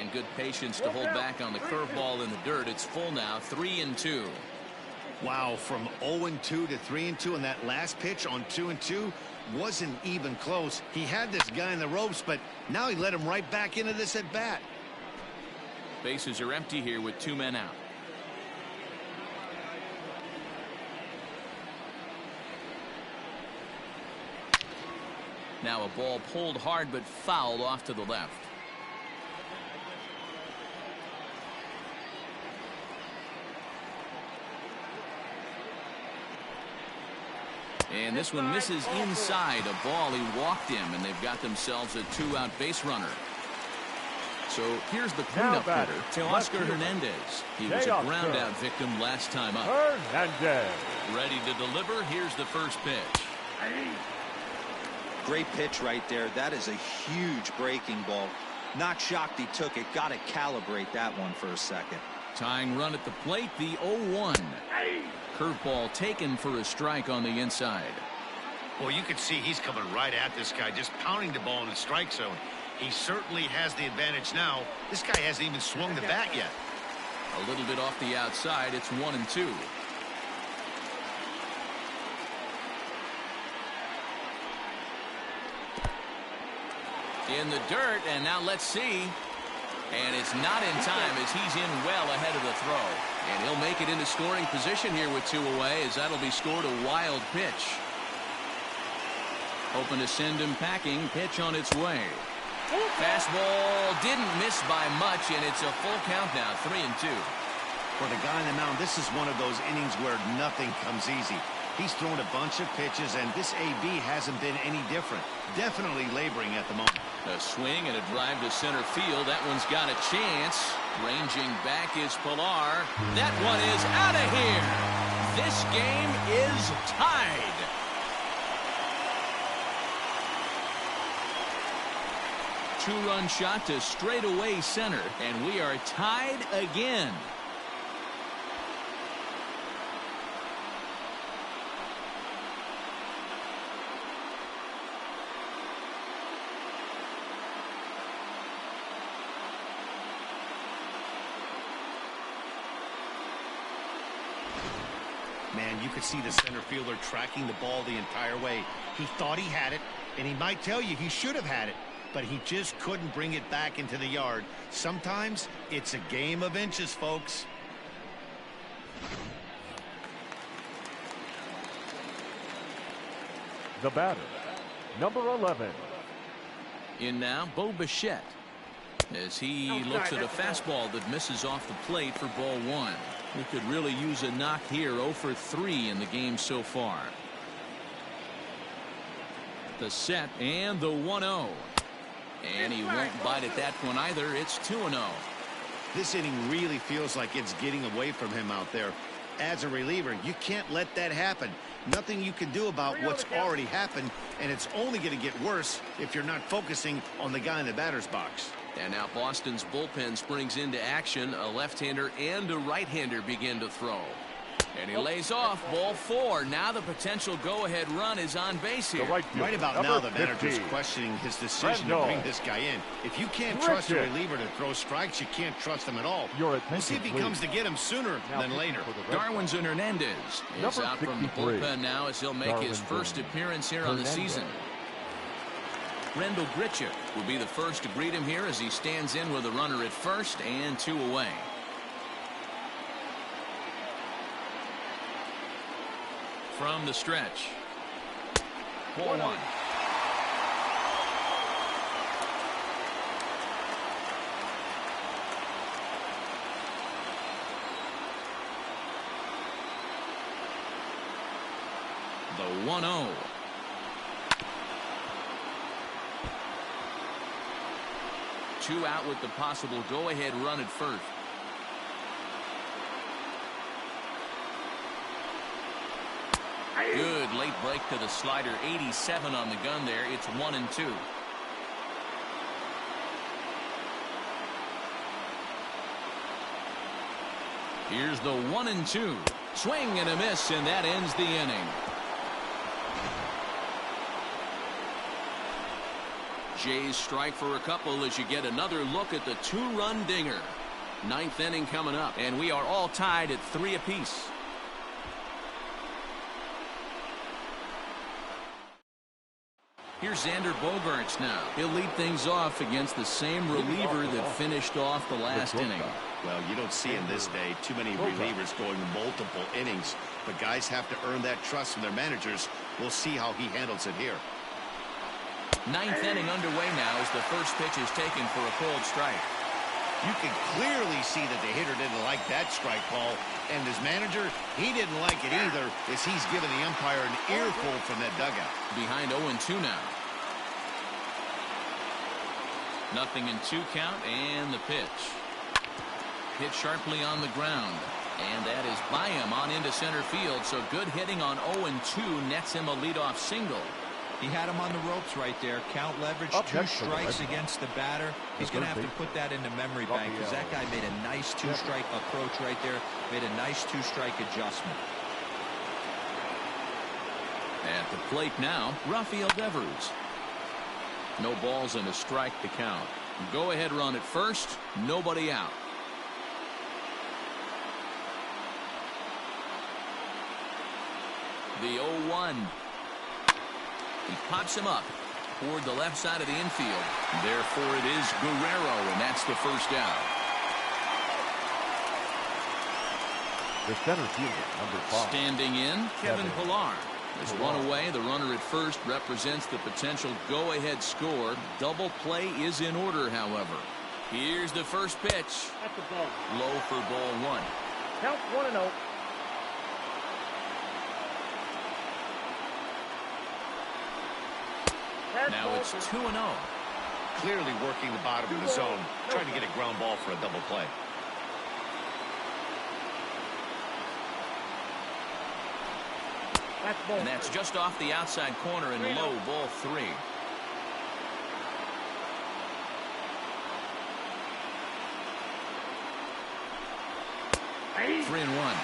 S1: And good patience to hold back on the curveball in the dirt. It's full now, 3-2.
S2: Wow, from 0-2 to 3-2, and that last pitch on 2-2 wasn't even close. He had this guy in the ropes, but now he let him right back into this at bat.
S1: Bases are empty here with 2 men out. Now a ball pulled hard but fouled off to the left. And this one misses inside. A ball, he walked him, and they've got themselves a 2-out base runner. So here's the cleanup hitter, Teoscar Hernandez. He was a ground-out victim last time up.
S3: Hernandez.
S1: Ready to deliver. Here's the first pitch.
S4: Great pitch right there. That is a huge breaking ball. Not shocked he took it. Got to calibrate that one for a second.
S1: Tying run at the plate, the 0-1. Curveball taken for a strike on the inside.
S2: Well, you can see he's coming right at this guy, just pounding the ball in the strike zone. He certainly has the advantage now. This guy hasn't even swung the bat yet.
S1: A little bit off the outside. It's 1-2. in the dirt, and now let's see. And it's not in time as he's in well ahead of the throw. And he'll make it into scoring position here with 2 away, as that'll be scored a wild pitch. Hoping to send him packing. Pitch on its way. Fastball didn't miss by much, and it's a full count now, 3-2.
S2: For the guy on the mound, this is one of those innings where nothing comes easy. He's thrown a bunch of pitches, and this AB hasn't been any different. Definitely laboring at the moment.
S1: A swing and a drive to center field. That one's got a chance. Ranging back is Pilar. That one is out of here. This game is tied. Two-run shot to straightaway center, and we are tied again.
S2: Man, you could see the center fielder tracking the ball the entire way. He thought he had it, and he might tell you he should have had it, but he just couldn't bring it back into the yard. Sometimes it's a game of inches, folks.
S3: The batter, number 11.
S1: In now, Bo Bichette, as he looks at a fastball that misses off the plate for ball 1. He could really use a knock here. 0 for 3 in the game so far. The set and the 1-0. And he won't bite at that one either. It's 2-0.
S2: This inning really feels like it's getting away from him out there. As a reliever, you can't let that happen. Nothing you can do about what's already happened, and it's only going to get worse if you're not focusing on the guy in the batter's box.
S1: And now Boston's bullpen springs into action. A left-hander and a right-hander begin to throw. And he lays off. Ball 4. Now the potential go-ahead run is on base here.
S2: Right about now, the manager's questioning his decision to bring this guy in. If you can't trust a reliever to throw strikes, you can't trust him at all. We'll see if he comes to get him sooner than later.
S1: Darwinzon Hernandez is out from the bullpen now as he'll make his first appearance here on the season. Rendell Grichuk will be the first to greet him here as he stands in with a runner at first and 2 away. From the stretch. 4-1. The 1-0. Two out with the possible go-ahead run at first. Good late break to the slider. 87 on the gun there. It's 1-2. Here's the 1-2. Swing and a miss, and that ends the inning. Jays strike for a couple as you get another look at the 2-run dinger. 9th inning coming up, and we are all tied at 3 apiece. Here's Xander Bogaerts now. He'll lead things off against the same reliever that finished off the last inning.
S2: Well, you don't see in this day too many relievers going multiple innings, but guys have to earn that trust from their managers. We'll see how he handles it here.
S1: 9th inning underway now as the first pitch is taken for a cold strike.
S2: You can clearly see that the hitter didn't like that strike call, and his manager, he didn't like it either, as he's given the umpire an earful from that dugout.
S1: Behind 0-2 now. 0-2 count, and the pitch. Hit sharply on the ground, and that is by him on into center field. So good hitting on 0-2 nets him a leadoff single.
S4: He had him on the ropes right there. Count leverage, 2 strikes against the batter. He's going to have to put that in the memory bank because that guy made a nice 2-strike approach right there. Made a nice 2-strike adjustment.
S1: At the plate now, Rafael Devers. No balls and a strike to count. Go ahead run at first. Nobody out. The 0-1. He pops him up. toward the left side of the infield. Therefore, it is Guerrero, and that's the first out.
S3: The center fielder, number 5.
S1: Standing in, Kevin Pillar. There's one away. The runner at first represents the potential go-ahead score. Double play is in order, however. Here's the first pitch.
S5: That's a ball.
S1: Low for ball 1.
S5: Count 1-0.
S1: Now it's 2-0.
S2: Clearly working the bottom of the zone, trying to get a ground ball for a double play.
S1: And that's just off the outside corner and low, ball 3.
S5: Hey.
S1: 3-1.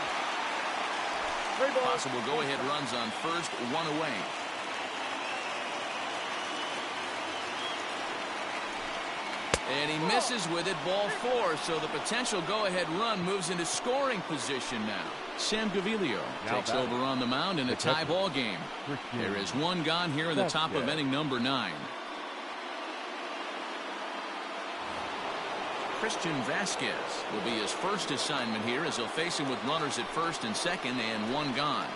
S1: Possible go-ahead runs on first, 1 away. And he misses with it, ball 4. So the potential go-ahead run moves into scoring position now. Sam Gaviglio takes over on the mound in a tie ball game. There is 1 gone here in the top of inning number 9. Christian Vasquez will be his first assignment here as he'll face him with runners at first and second and 1 gone.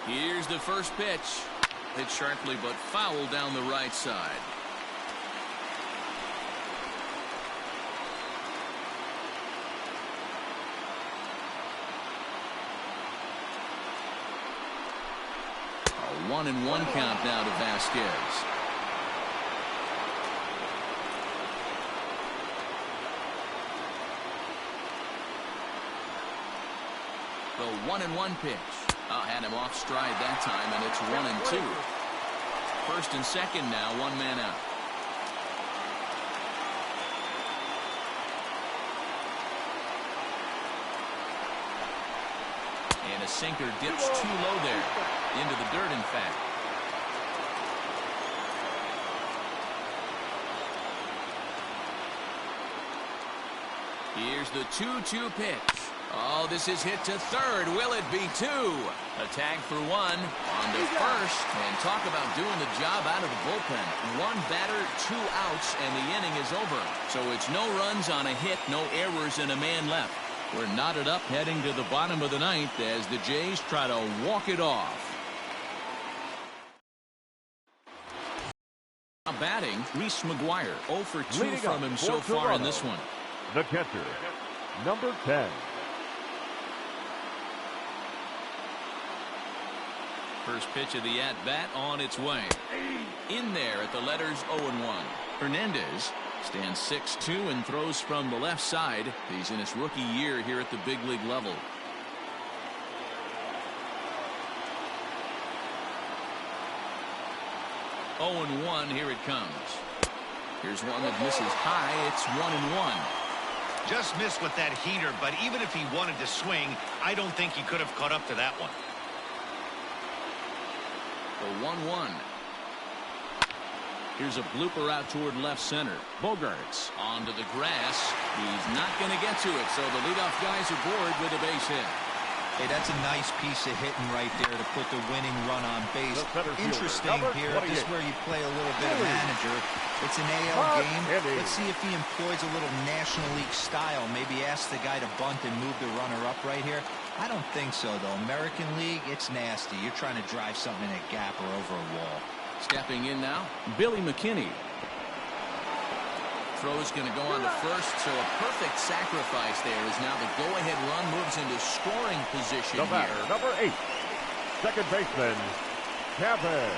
S1: Here's the first pitch. Hit sharply but foul down the right side. A 1-1 count now to Vasquez. The 1-1 pitch. Had him off stride that time, and it's 1-2. First and second now, 1 man out. And a sinker dips too low there. Into the dirt, in fact. Here's the 2-2 pitch. Oh, this is hit to third. Will it be 2? A tag for 1. On to first. And talk about doing the job out of the bullpen. 1 batter, 2 outs, and the inning is over. So it's no runs on a hit, no errors, and a man left. We're knotted up heading to the bottom of the 9th as the Jays try to walk it off. Now batting, Reese McGuire. 0 for 2 from him so far in this one.
S3: The catcher, number 10.
S1: First pitch of the at-bat on its way. In there at the letters 0-1. Hernandez stands 6'2" and throws from the left side. He's in his rookie year here at the big league level. Oh, 0-1, here it comes. Here's one that misses high. It's 1-1.
S2: Just missed with that heater, but even if he wanted to swing, I don't think he could have caught up to that one.
S1: The 1-1. Here's a blooper out toward left center. Bogarts onto the grass. He's not going to get to it, so the leadoff guys are aboard with a base hit.
S4: Hey, that's a nice piece of hitting right there to put the winning run on base. Interesting here. This is where you play a little bit of manager. It's an AL game. Let's see if he employs a little National League style. Maybe ask the guy to bunt and move the runner up right here. I don't think so, though. American League, it's nasty. You're trying to drive something in a gap or over a wall.
S1: Stepping in now, Billy McKinney. Throw's going to go on to first, so a perfect sacrifice there as now the go-ahead run moves into scoring position
S3: the batter,
S1: here.
S3: number 8, second baseman, Kevin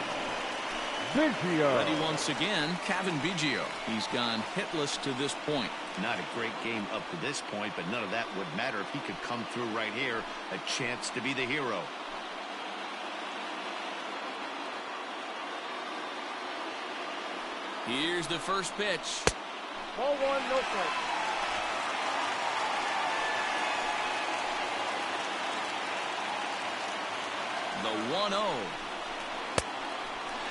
S3: Biggio.
S1: Ready once again, Kevin Biggio. He's gone hitless to this point.
S2: Not a great game up to this point, but none of that would matter if he could come through right here. A chance to be the hero.
S1: Here's the first pitch.
S5: Ball 1, no strike.
S1: The 1-0.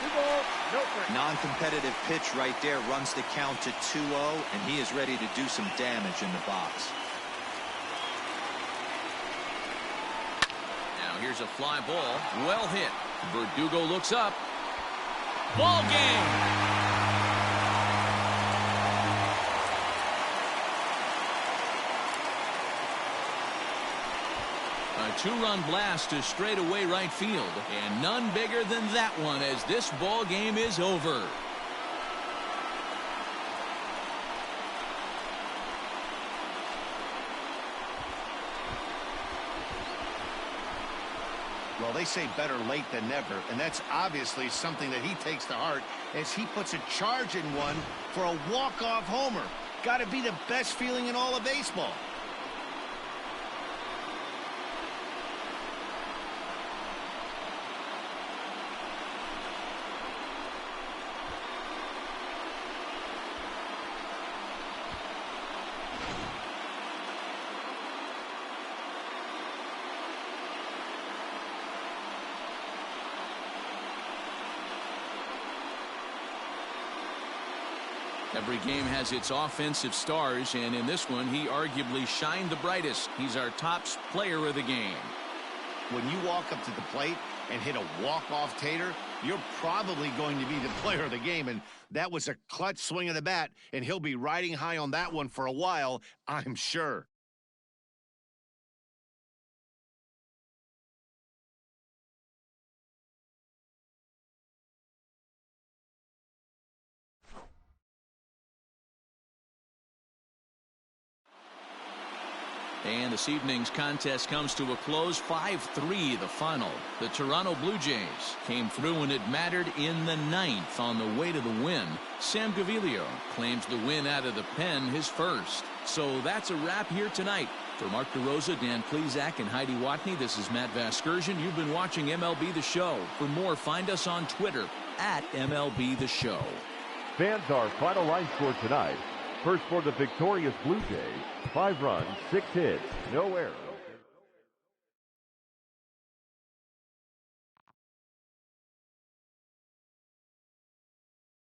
S5: 2 balls, no strike.
S4: Non-competitive pitch right there runs the count to 2-0, and he is ready to do some damage in the box.
S1: Now here's a fly ball. Well hit. Verdugo looks up. Ball game. A two-run blast to straightaway right field, and none bigger than that one as this ball game is over.
S2: Well, they say better late than never, and that's obviously something that he takes to heart as he puts a charge in one for a walk-off homer. Got to be the best feeling in all of baseball.
S1: Every game has its offensive stars, and in this one, he arguably shined the brightest. He's our top player of the game.
S2: When you walk up to the plate and hit a walk-off tater, you're probably going to be the player of the game, and that was a clutch swing of the bat, and he'll be riding high on that one for a while, I'm sure.
S1: And this evening's contest comes to a close. 5-3 the final. The Toronto Blue Jays came through when it mattered in the ninth on the way to the win. Sam Gaviglio claims the win out of the pen, his first. So that's a wrap here tonight. For Mark DeRosa, Dan Plesac, and Heidi Watney, this is Matt Vasgersian. You've been watching MLB The Show. For more, find us on Twitter at MLB The Show.
S3: Fans, our final line score tonight. First for the victorious Blue Jays, 5 runs, 6 hits, no errors.